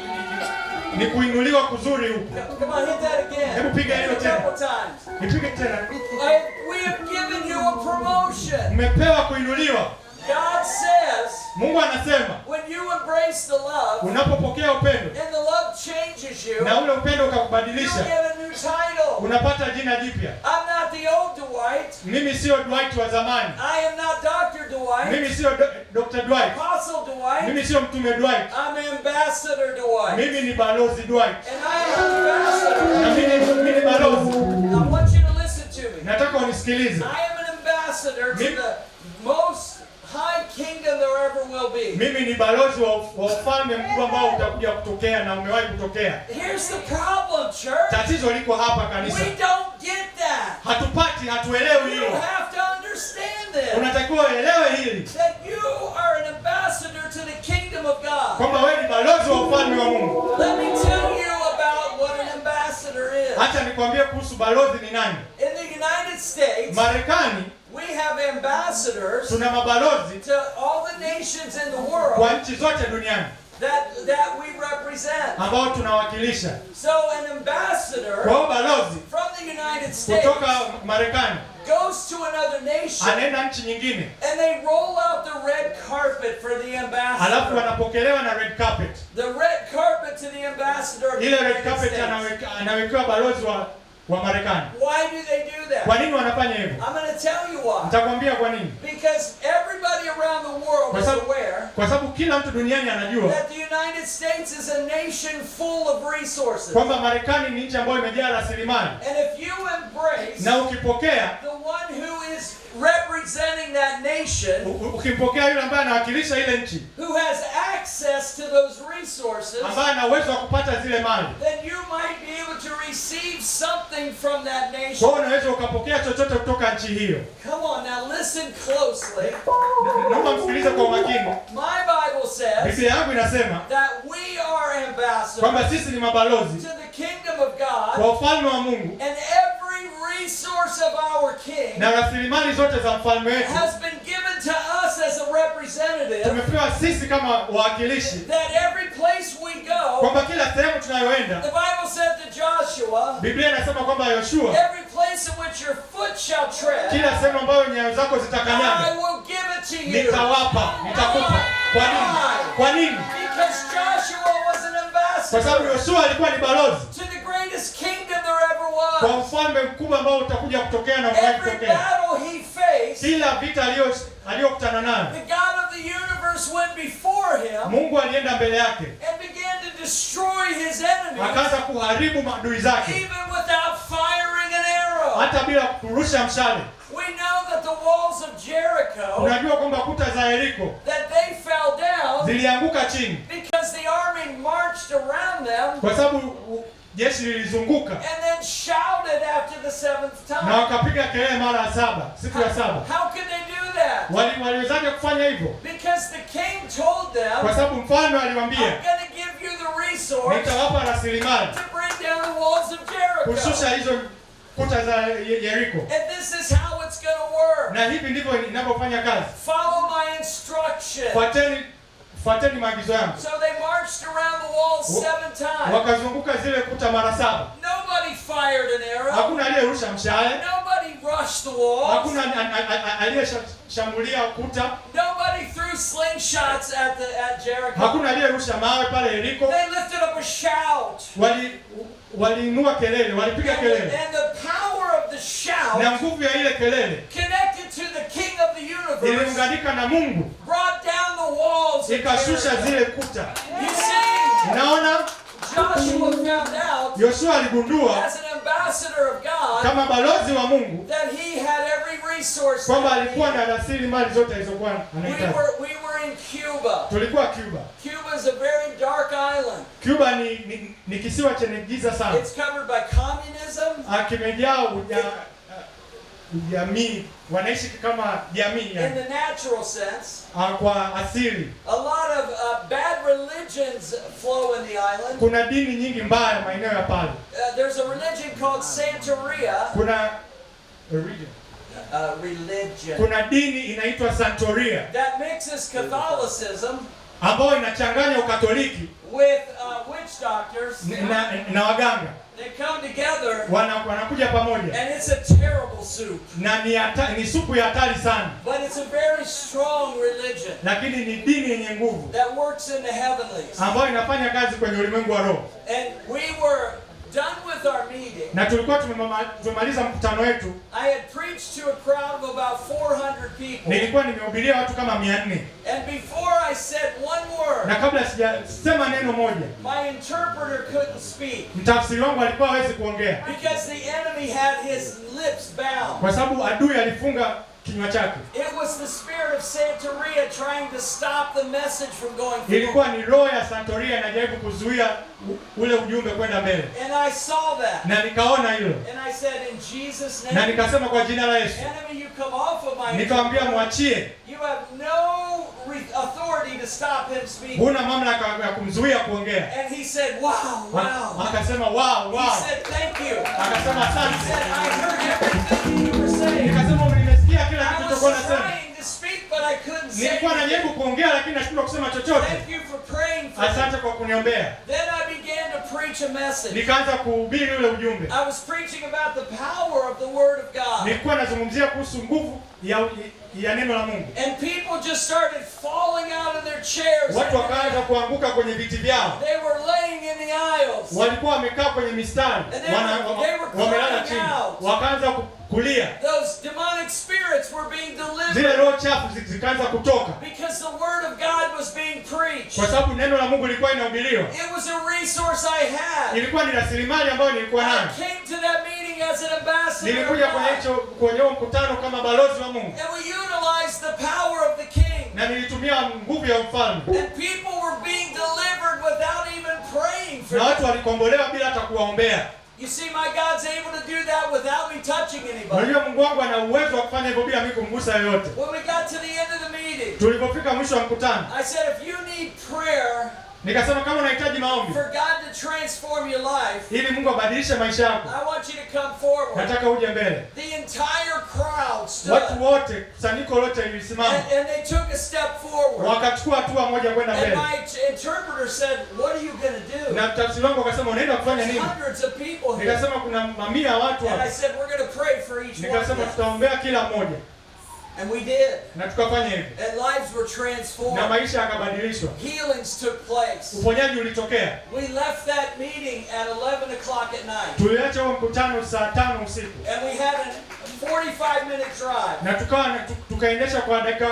ni kuinuliwa kuzuri huko. Come on, hit that again. Hebu piga hilo A tena. couple times. Nipige tena. We have given you a promotion. Umepewa kuinuliwa. God says, Mungu anasema when you embrace the love, unapopokea upendo and the love changes you, na ule upendo you ukakubadilisha, get a new title. unapata jina jipya. I'm not the old Dwight. Mimi sio Dwight wa zamani. I am not Dr. Dwight. Mimi sio Dr. Dwight. Apostle Dwight. Mimi sio mtume Dwight. I'm Ambassador Dwight. Mimi ni balozi Dwight. And I am an ambassador. Na mimi ni balozi. I want you to listen to me. Nataka unisikilize. I am an ambassador to the most high kingdom there ever will be. Mimi ni balozi wa ufalme mkubwa ambao utakuja kutokea na umewahi kutokea. Here's the problem, church. Tatizo liko hapa kanisa. We don't get that. Hatuelewi You hilo. have to understand this. Unatakiwa uelewe hili. That you are an ambassador to the kingdom of God. Kwamba wewe ni balozi wa ufalme wa Mungu. Let me tell you about what an ambassador is. Acha nikwambie kuhusu balozi ni nani. In the United States, Marekani we have ambassadors tuna mabalozi to all the nations in the world kwa nchi zote duniani that we represent. ambao tunawakilisha. So an ambassador Kwa balozi from the the United States, kutoka Marekani goes to another nation, anaenda nchi nyingine, and they roll out the red carpet for the alafu ambassador. wanapokelewa na red carpet. The red carpet to the ambassador of the Ile red United carpet States. anawekewa balozi wa Marekani. Why do they do that? Kwa nini wanafanya hivyo? I'm going to tell you why. Nitakwambia kwa nini. Because everybody around the world is aware Kwa sababu kila mtu duniani anajua that the United States is a nation full of resources. kwamba Marekani ni nchi ambayo imejaa rasilimali. And if you embrace Na ukipokea the one who is representing that nation, ukimpokea yule ambaye anawakilisha ile nchi, who has access to those resources, ambaye ana uwezo wa kupata zile mali, then you might be able to receive something from that nation. kwa hiyo unaweza ukapokea chochote kutoka nchi hiyo. Come on now, listen closely. Naomba msikilize kwa makini. My Bible says Biblia yangu inasema that we are ambassadors kwamba sisi ni mabalozi to the kingdom of God, kwa ufalme wa Mungu, and every resource of our king na rasilimali zote za mfalme wetu has been given to us as a representative, tumepewa sisi kama wawakilishi, that every place we go, kwamba kila sehemu tunayoenda, the Bible said to Joshua, Biblia inasema kwamba Yoshua, every place in which your foot shall tread, kila sehemu ambayo nyayo zako I zitakanyaga will give it to you. nitawapa, nitakupa. Kwa nini? Kwa nini? Because Joshua was an Kwa sababu ambassador Yoshua alikuwa ni balozi to the greatest kingdom there ever kwa was. ufalme mkubwa ambao utakuja kutokea na umewahi Every kutokea. battle he faced, Kila vita aliyokutana nayo, the God of the universe went before him Mungu alienda mbele yake, and began to destroy his enemies, akaanza kuharibu maadui zake even without firing an arrow. hata bila kurusha mshale. We know that the walls of Jericho, Unajua kwamba kuta za Yeriko that they fell down zilianguka chini because the army marched around them kwa sababu jeshi lilizunguka and then shouted after the seventh na time. wakapiga kelele mara ya saba, siku ya saba. How could they do that? Waliwezaje kufanya hivyo? Because the king told them, Kwa sababu mfalme I'm aliwaambia, going to give you the resource nitawapa rasilimali to bring down the walls of Jericho. kushusha hizo kuta za Yeriko, And this is how it's going to work. na hivi ndivyo inavyofanya kazi. Follow my instruction. Fuateni maagizo yangu. So they marched around the walls 7 times. Wakazunguka zile kuta mara 7. Nobody fired an arrow. Hakuna aliyerusha mshale, Nobody rushed the walls. hakuna aliyeshambulia kuta, Nobody threw slingshots at Jericho. hakuna aliyerusha mawe pale Yeriko. They lifted up a shout. Waliinua kelele, walipiga kelele, And the power of the shout, na nguvu ya ile kelele connected to the King of the universe, iliunganika na Mungu, brought down the walls of ikashusha Jericho. zile kuta. You see, Unaona, Joshua found out Yoshua aligundua as an ambassador of God kama balozi wa Mungu that he had every resource kwamba that he alikuwa needed. na rasilimali zote alizokuwa anahitaji. We were in Cuba. Tulikuwa Cuba. Cuba is a very dark island. Cuba ni kisiwa chenye giza sana. It's covered by communism. Kimejaa ujamii, wanaishi kama jamii In the natural sense. Kwa asili. A lot of bad religions flow in the island. Kuna dini nyingi mbaya maeneo ya pale. There's a religion called Santeria. Kuna religion. Kuna dini inaitwa Santeria That mixes Catholicism ambayo inachanganya Ukatoliki with witch doctors. na waganga. They come together Wanakuja pamoja. and it's a terrible soup. Na ni supu ya hatari sana. But it's a very strong religion. Lakini ni dini yenye nguvu That works in the heavenlies. ambayo inafanya kazi kwenye ulimwengu wa roho. And we were done with our meeting. Na tulikuwa tumemaliza mkutano wetu. I had preached to a crowd of about 400 people. Nilikuwa nimehubiria watu kama 400. And before I said one word, Na kabla sijasema neno moja, my interpreter couldn't speak mtafsiri wangu alikuwa hawezi kuongea because the enemy had his lips bound. kwa sababu adui alifunga kinywa chake. It was the spirit of Santeria trying to stop the message from going forward. Ilikuwa ni roho ya Santeria inajaribu kuzuia ule ujumbe kwenda mbele. And I saw that. Na nikaona hilo. And I said, in Jesus' Na name, nikasema kwa jina la Yesu. enemy, you come off of my Nikamwambia mwachie. You have no authority to stop him speaking. Huna mamlaka ya kumzuia kuongea. And he said, wow. Akasema wow. He said, thank you. Akasema He asante. said, I heard everything you were saying. Nikasema nimesikia kila I kitu was ulichokuwa unasema. trying to speak, but I couldn't say Nilikuwa najaribu anything. kuongea lakini nashindwa kusema chochote. Thank you for praying for me. Asante kwa kuniombea. Then I began to preach a message. Nikaanza kuhubiri ule ujumbe. I was preaching about the power of the Word of God. Nilikuwa nazungumzia kuhusu nguvu ya neno la Mungu. And people just started falling out of their chairs. Watu wakaanza kuanguka kwenye viti vyao. They were laying in the aisles. Walikuwa wamekaa kwenye mistari. Wamelala chini. Wakaanza kulia. Those demonic spirits were being delivered. Zile roho chafu zikaanza kutoka. Because the Word of God was being preached. Kwa sababu neno la Mungu lilikuwa linahubiriwa. It was a resource I had. Ilikuwa ni rasilimali ambayo nilikuwa nayo. I came to that meeting as an ambassador. Nilikuja kwenye mkutano kama balozi wa Mungu. And we utilized the power of the King. Na nilitumia nguvu ya mfalme. And people were being delivered without even praying for them. Na watu walikombolewa bila hata kuwaombea. You see, my God's able to do that without me touching anybody. Unajua Mungu wangu ana uwezo wa kufanya hivyo bila mimi kumgusa yoyote. When we got to the end of the meeting, tulipofika mwisho wa mkutano, I said, if you need prayer, nikasema kama unahitaji maombi for God to transform your life, ili Mungu abadilishe maisha yako, I want you to come forward. nataka uje mbele. The entire crowd stood Watu wote, kusanyiko lote lilisimama. and they took a step forward. Wakachukua hatua moja kwenda And mbele. my interpreter said, what are you going to do? Na mtafsiri wangu akasema unaenda kufanya nini? Hundreds of people here. Nikasema kuna mamia ya watu And I hapa. said, we're going to pray for each one of Nikasema them. tutaombea kila mmoja. And we did. Na tukafanya hivyo. And lives were Na transformed. maisha yakabadilishwa. Healings took place. Uponyaji ulitokea. We left that meeting at 11 o'clock at night. Tuliacha huo mkutano saa 5 usiku. And we had a 45-minute drive. Na tukaendesha kwa dakika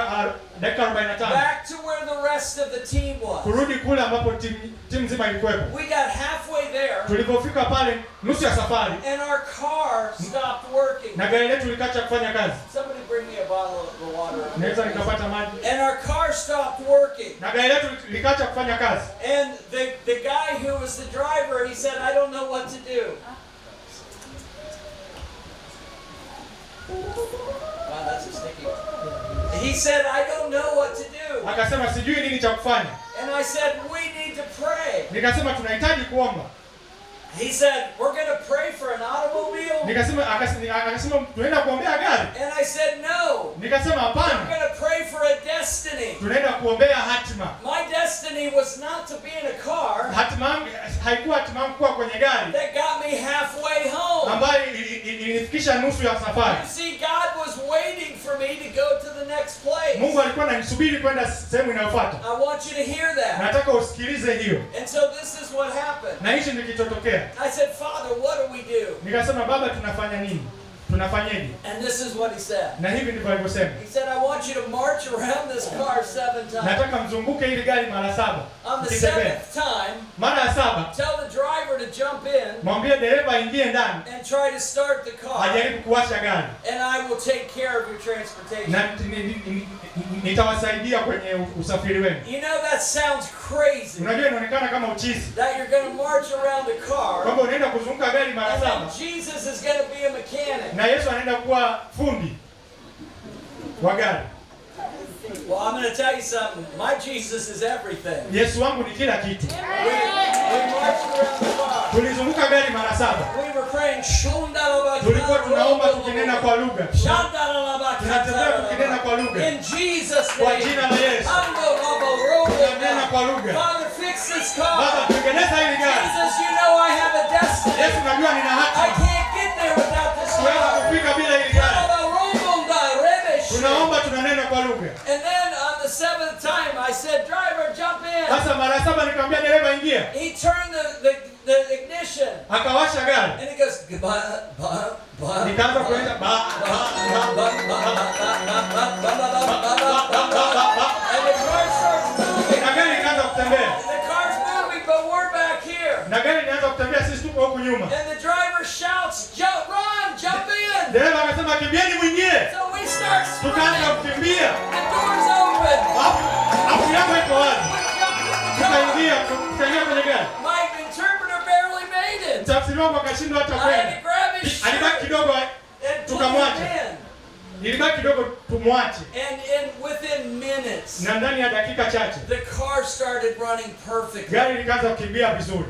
45. Back to where the rest of the team was. Kurudi kule ambapo timu nzima ilikuwepo. We got halfway there. Tulipofika pale nusu ya safari. And our car stopped working. Na gari letu likacha kufanya kazi. Somebody bring me a bottle of water. Naweza nikapata maji. And our car stopped working. Na gari letu likacha kufanya kazi. And the guy who was the driver, he said, I don't know what to do. Wow, that's a sticky one. He said, I don't know what to do. Akasema sijui nini cha kufanya. And I said, we need to pray. Nikasema tunahitaji kuomba. He said, we're going to pray for an automobile. Akasema tunaenda kuombea gari. And I said, no. Nikasema We're hapana. going to pray for a destiny. Tunaenda kuombea hatima. My destiny was not to be in a car Hatima yangu haikuwa hatima yangu kuwa kwenye gari that got me halfway home. ambayo ilinifikisha nusu ya safari. You see, God was waiting for me to go to the next place. Mungu alikuwa ananisubiri kwenda sehemu inayofuata. I want you to hear that. Nataka usikilize hiyo. And so this is what happened. Na hichi ndicho kilitokea. I said, Father, what do we do? Nikasema Baba, tunafanya nini? Tunafanyaje? And this is what he said. Na hivi ndivyo alivyosema. He said, I want you to march around this car 7 times. Nataka mzunguke hili gari mara 7. On the Mkitembea. 7th time, Mara ya 7, tell the driver to jump in mwambie dereva aingie ndani, and try to start the car. ajaribu kuwasha gari. And I will take care of your transportation. Na nitawasaidia kwenye usafiri wenu. You know, that sounds crazy. Unajua inaonekana kama uchizi. That you're going to march around the car. Kwamba unaenda kuzunguka gari mara And 7. then Jesus is going to be a mechanic. Na Yesu anaenda kuwa fundi wa gari. Well, I'm going to tell you something. My Jesus is everything. Yesu wangu ni kila kitu. We marched around the car. Tulizunguka gari mara 7. We were praying. Tulikuwa tunaomba tukinena kwa lugha. Tunatembea tukinena kwa lugha. In Jesus' Kwa name. jina la Yesu. Tunanena kwa lugha. Father, fix this Baba, car. tengeneza hili gari. Jesus, you know I have a destiny. Yesu, najua nina I hatima. can't get there without this Siwezi car. kufika bila hili gari. And Tunaomba tunanena kwa lugha. then on the 7th time, I said, driver, jump in. Sasa mara 7 nikamwambia dereva ingia. He turned the ignition. Akawasha gari. And he goes, Nikaanza kuenda and the car starts moving. na gari ikaanza kutembea. The car's moving, but we're back here. Na gari inaanza kutembea, sisi tuko huku nyuma. And the driver shouts, jump in. Dereva akasema kimbieni mwingie. So we start Tukaanza sprinting. kukimbia. The door's open. Hapo yako iko wazi. We jumped through. Tukaingia kwenye gari. My interpreter barely made it. Mtafsiri wangu akashindwa hata I kwenda. had to grab his Alibaki shirt kidogo, and pull tukamwacha. him in. Ilibaki kidogo tumwache. And within minutes, Na ndani ya dakika chache the car started running perfectly. gari likaanza kukimbia vizuri.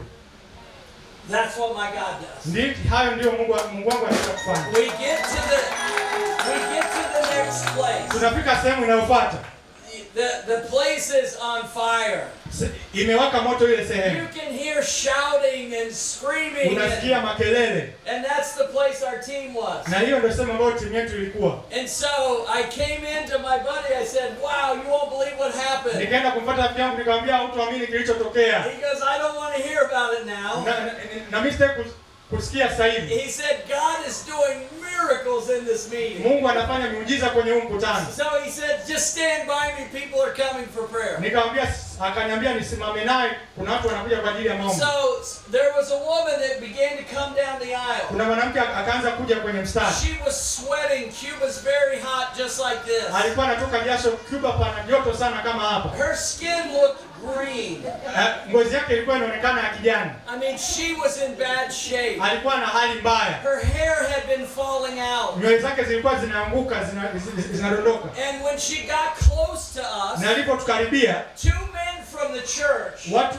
That's what my God does. Hayo ndio Mungu wangu anataka kufanya. We get to the next place. Tunafika sehemu inayofuata. The place is on fire. imewaka moto ile sehemu. You can hear shouting and screaming. Unasikia makelele. And that's the place our team was. Na hiyo ndio sehemu ambayo timu yetu ilikuwa. And so I came into my buddy, I said, wow, you won't believe what happened. Nikaenda kumfuata rafiki yangu nikamwambia hutaamini kilichotokea. He goes, I don't want to hear about it now. Na mimi sitaki kusikia sasa hivi. He said, God is doing miracles in this meeting. Mungu anafanya miujiza kwenye huu mkutano. So he said, just stand by me, people are coming for prayer. Akaniambia nisimame naye, kuna watu wanakuja kwa ajili ya maombi. So there was a woman that began to come down the aisle. Kuna mwanamke akaanza kuja kwenye mstari. She was sweating. Cuba's very hot, just like this. Alikuwa anatoka jasho. Cuba pana joto sana kama hapa. Her skin looked green. Ngozi yake ilikuwa inaonekana ya kijani. I mean, she was in bad shape. Alikuwa na hali mbaya. Her hair had been falling out. Nywele zake zilikuwa zinaanguka, zinadondoka. And when she got close to us, na alipotukaribia, two men from the church, watu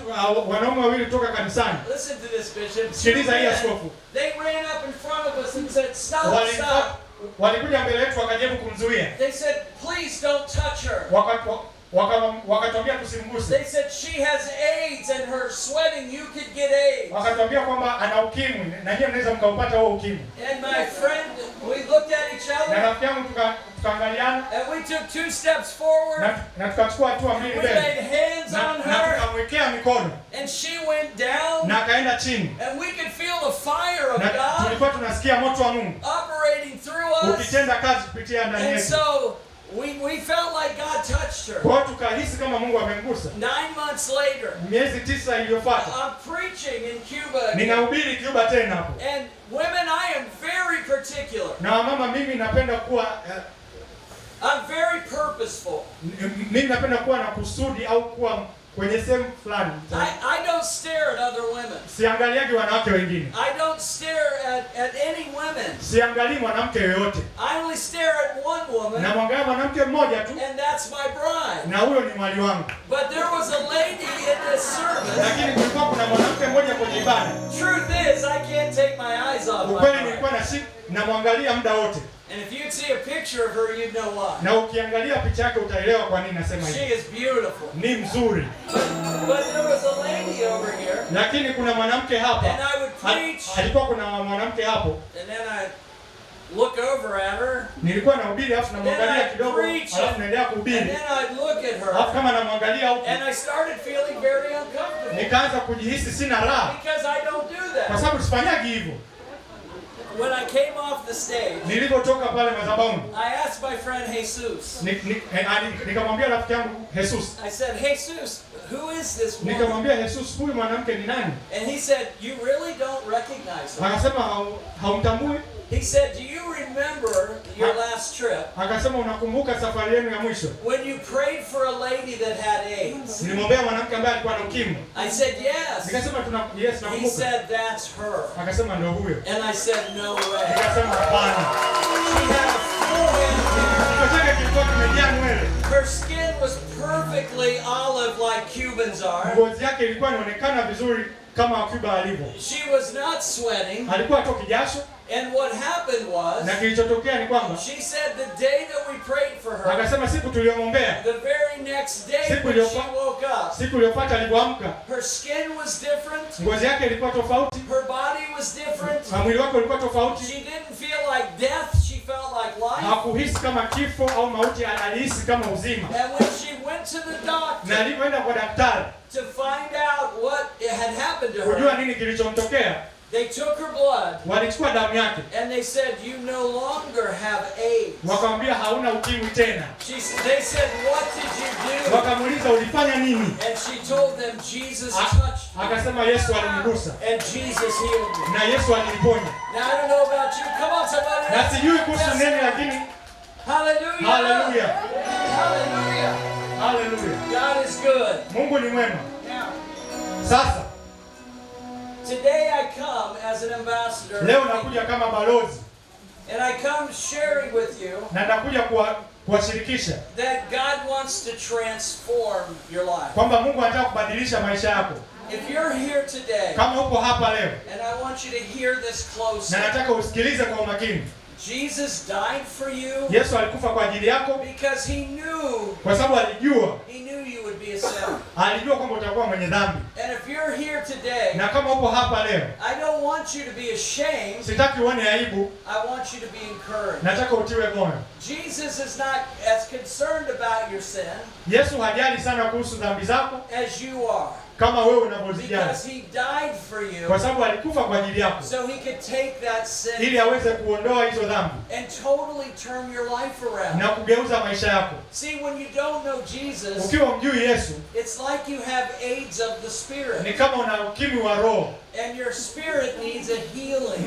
wanaume wawili kutoka kanisani. Listen to this, Bishop. Sikiliza hii askofu. They ran up in front of us and said, stop, stop. Walikuja mbele yetu wakajaribu kumzuia. They said, please don't touch her. Wakatuambia tusimguse. They said she has AIDS and her sweating, you could get AIDS. Wakatuambia kwamba ana ukimwi na nyinyi mnaweza mkaupata huo ukimwi. And my friend, we looked at each other. Na rafiki yangu tukaangaliana. And we took 2 steps forward. Na tukachukua hatua mbili mbele. We laid hands on her. Na tukamwekea mikono. And she went down. Na akaenda chini. And we could feel the fire of God. God. Tulikuwa tunasikia moto wa Mungu Operating through us. ukitenda kazi kupitia ndani yetu. And so we felt like God touched her. Kwa tukahisi kama Mungu amemgusa. 9 months later, miezi 9 iliyofuata, I'm preaching in Cuba. Ninahubiri Cuba tena hapo. And women, I am very particular. Na mama, mimi napenda kuwa I'm very purposeful. Mimi napenda kuwa na kusudi au kuwa kwenye sehemu fulani. I don't stare at other women. Siangaliagi wanawake wengine. I don't stare at any women. Siangalii mwanamke yoyote. I only stare at one woman. Na mwangalia mwanamke mmoja tu. And that's my bride. Na huyo ni mwali wangu. But there was a lady in this service. Lakini kulikuwa kuna mwanamke mmoja kwenye ibada. Truth is, I can't take my eyes off her. Ukweli nilikuwa namwangalia muda wote. And if you'd see a picture of her, you'd know why. Na ukiangalia picha yake utaelewa kwa nini nasema hivi. She is beautiful. Ni mzuri. But there was a lady over here. Lakini kuna mwanamke hapa. And I would preach. Alikuwa kuna mwanamke hapo. And then I look over at her. Nilikuwa nahubiri alafu namwangalia kidogo, alafu naendelea kuhubiri. And then I'd look at her. Alafu kama namwangalia huko. And I started feeling very uncomfortable. Nikaanza kujihisi sina raha. Because I don't do that. Kwa sababu sifanyagi hivyo. When I came off the stage, nilipotoka pale madhabahuni, I asked my friend Jesus. Nikamwambia rafiki yangu Jesus. I said, Jesus, who is this woman? Nikamwambia Jesus, huyu mwanamke ni nani? And he said, you really don't recognize her. Akasema haumtambui? He said, do you remember your last trip? Akasema unakumbuka safari yenu ya mwisho? When you prayed for a lady that had AIDS. Nilimwambia mwanamke ambaye alikuwa na ukimwi. I said, yes. Nikasema yes, nakumbuka. He said, that's her. Akasema ndio huyo. And I said, no way. Nikasema hapana. She had a full head of hair. Kichwa chake kilikuwa kimejaa nywele. Her skin was perfectly olive like Cubans are. Ngozi yake ilikuwa inaonekana vizuri kama Cuba alivyo. She was not sweating. Alikuwa atoki jasho. And what happened was, na kilichotokea ni kwamba, she said the day that we prayed for her, akasema siku tuliyomwombea, the very next day when she woke up, siku iliyofuata alipoamka, her skin was different, ngozi yake ilikuwa tofauti, her body was different, mwili wake ulikuwa tofauti. She didn't feel like death, she felt like life. Hakuhisi kama kifo au mauti, alihisi kama uzima. And when she went to the doctor, na alipoenda kwa daktari to find out what had happened to her, kujua nini kilichomtokea, they took her blood. Walichukua damu yake. And they said, you no longer have AIDS. Wakamwambia hauna ukimwi tena. They said, what did you do? Wakamuuliza ulifanya nini? And she told them Jesus touched me. Akasema Yesu alinigusa. And Jesus healed me. Na Yesu aliniponya. Now I don't know about you. Come on, somebody. Na sijui kuhusu nini lakini hallelujah. Hallelujah. Hallelujah. Hallelujah. God is good. Mungu ni mwema. Now, sasa today I come as an ambassador. Leo nakuja kama balozi. And I come sharing with you. Na nakuja kuwashirikisha that God wants to transform your life. Kwamba Mungu anataka kubadilisha maisha yako. If you're here today, kama uko hapa leo, and I want you to hear this closely. Na nataka usikilize kwa umakini. Jesus died for you. Yesu alikufa kwa ajili yako. Because he knew. Kwa sababu alijua. He knew you would be a sinner. Alijua kwamba utakuwa mwenye dhambi. And if you're here today, Na kama upo hapa leo, I don't want you to be ashamed. sitaki uone aibu, I want you to be encouraged. nataka utiwe moyo. Jesus is not as concerned about your sin Yesu hajali sana kuhusu dhambi zako as you are, kama wewe unavyozijali, because he died for you kwa sababu alikufa kwa ajili yako so he could take that sin ili aweze kuondoa hizo dhambi and totally turn your life around. na kugeuza maisha yako. See, when you don't know Jesus, Ukiwa mjui Yesu, it's like you have AIDS of the ni Spirit, kama una ukimwi wa roho and your spirit needs a healing.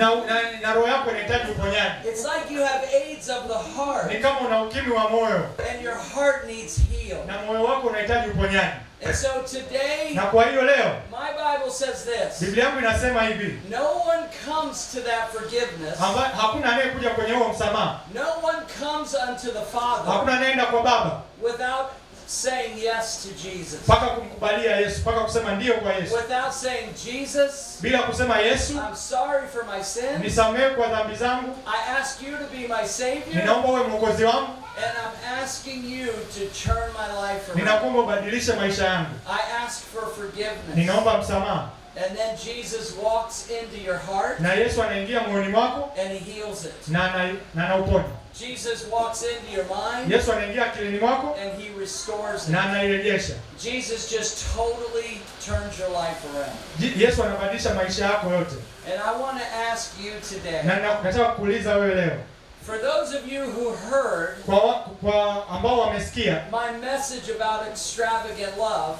na roho yako inahitaji uponyaji. It's like you have AIDS of the heart, Ni kama una ukimwi wa moyo and your heart needs healed. na moyo wako unahitaji uponyaji. And so today, Na kwa hiyo leo my Bible says this: Biblia yangu inasema hivi, no one comes to that forgiveness, hakuna anayekuja kwenye huo msamaha, no one comes unto the Father hakuna anayeenda kwa Baba without saying yes to Jesus. mpaka kumkubalia Yesu, mpaka kusema ndio kwa Yesu, Without saying, Jesus, bila kusema Yesu, I'm sorry for my sins. nisamehe kwa dhambi zangu, I ask you to be my Savior, ninaomba uwe mwokozi wangu, and I'm asking you to turn my life around. ninakuomba ubadilishe maisha yangu, I ask for forgiveness. ninaomba msamaha. And then Jesus walks into your heart Na Yesu anaingia moyoni mwako and he heals it. na anauponya. Jesus walks into your mind Yesu anaingia akilini mwako and he restores it. na anairejesha. Jesus just totally turns your life around. Yesu anabadilisha maisha yako yote. And I want to ask you today, Na nataka kukuuliza wewe leo, for those of you who heard kwa ambao wamesikia my message about extravagant love,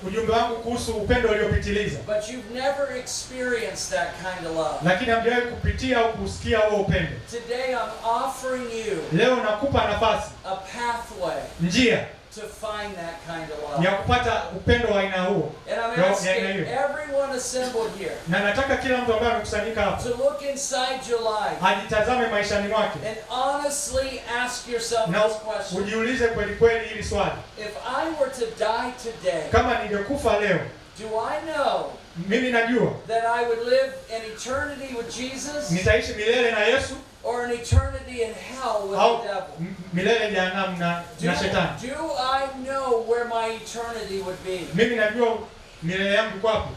ujumbe wangu kuhusu upendo uliopitiliza, but you've never experienced that kind of love, lakini hamjawahi kupitia au kusikia huo upendo, today I'm offering you leo nakupa nafasi, a pathway njia to find that kind of ya love. kupata upendo wa aina huo. And I'm Ya asking aina hiyo. everyone assembled here Na nataka kila mtu ambaye amekusanyika hapa to look inside your life ajitazame maishani mwake and honestly ask yourself na this question: ujiulize kweli kweli hili swali, if I were to die today, kama ningekufa leo, do I know mimi najua that I would live an eternity with Jesus, nitaishi milele na Yesu or an eternity in hell with au the devil? milele jehanamu na shetani? Do I know where my eternity would be? Mimi najua milele yangu iko wapi.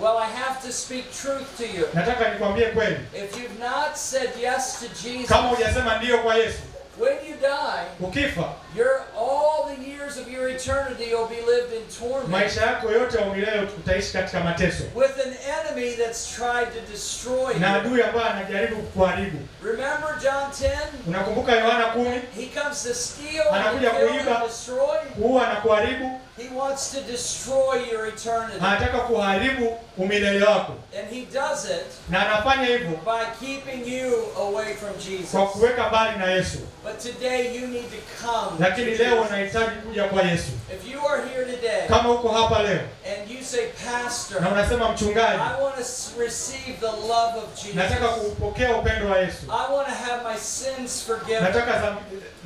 Well, I have to speak truth to you. Nataka nikwambie kweli, If you've not said yes to Jesus, kama hujasema ndio kwa Yesu, when you die, ukifa, all the years of your eternity will be lived in torment maisha yako yote ya milele utaishi katika mateso with an enemy that's tried to destroy na you. adui ambaye anajaribu kukuharibu. Remember John 10? Unakumbuka Yohana 10? He comes to steal, and Anakuja kill, kuiba, and destroy. kuua na kuharibu. He wants to destroy your eternity. Anataka kuharibu umilele wako, And he does it na anafanya hivyo by keeping you away from Jesus. kwa kuweka mbali na Yesu. But today you need to come. Lakini to leo Jesus. unahitaji kuja kwa Yesu. If you are here today Kama uko hapa leo and you say, Pastor, na unasema mchungaji, I want to receive the love of Jesus. nataka kupokea upendo wa Yesu, I want to have my sins forgiven. nataka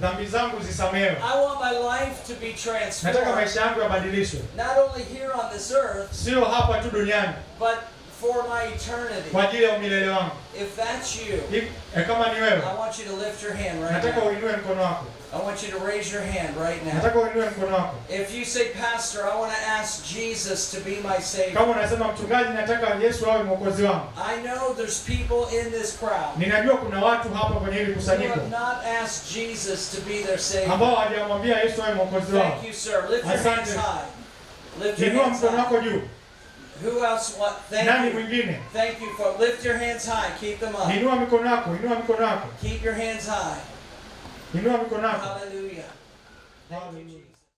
dhambi zangu zisamehewe, I want my life to be nataka transformed. maisha yangu yabadilishwe, Not only here on this earth, sio hapa tu duniani, but for my eternity. kwa ajili ya umilele wangu. If that's you, Kama ni wewe, I want you to lift your hand right nataka now. uinue mkono wako, I want you to raise your hand right now. nataka uinue mkono wako. If you say, Pastor, I want to ask Jesus to be my Savior. Kama unasema mchungaji, nataka Yesu awe mwokozi wangu. I know there's people in this crowd Ninajua kuna watu hapa kwenye hili who kusanyiko have not asked Jesus to be their Savior. ambao hawajamwambia Yesu awe mwokozi wao. Thank you, sir. Lift your Asante. hands high. Lift your Inua hands mkono high. wako juu. Who else? What? Nani Thank you. mwingine? Thank you for lift your hands high. Keep them up. Inua mikono yako, inua mikono yako, Keep your hands high. inua mikono yako. Hallelujah. Thank you, Hallelujah. Jesus.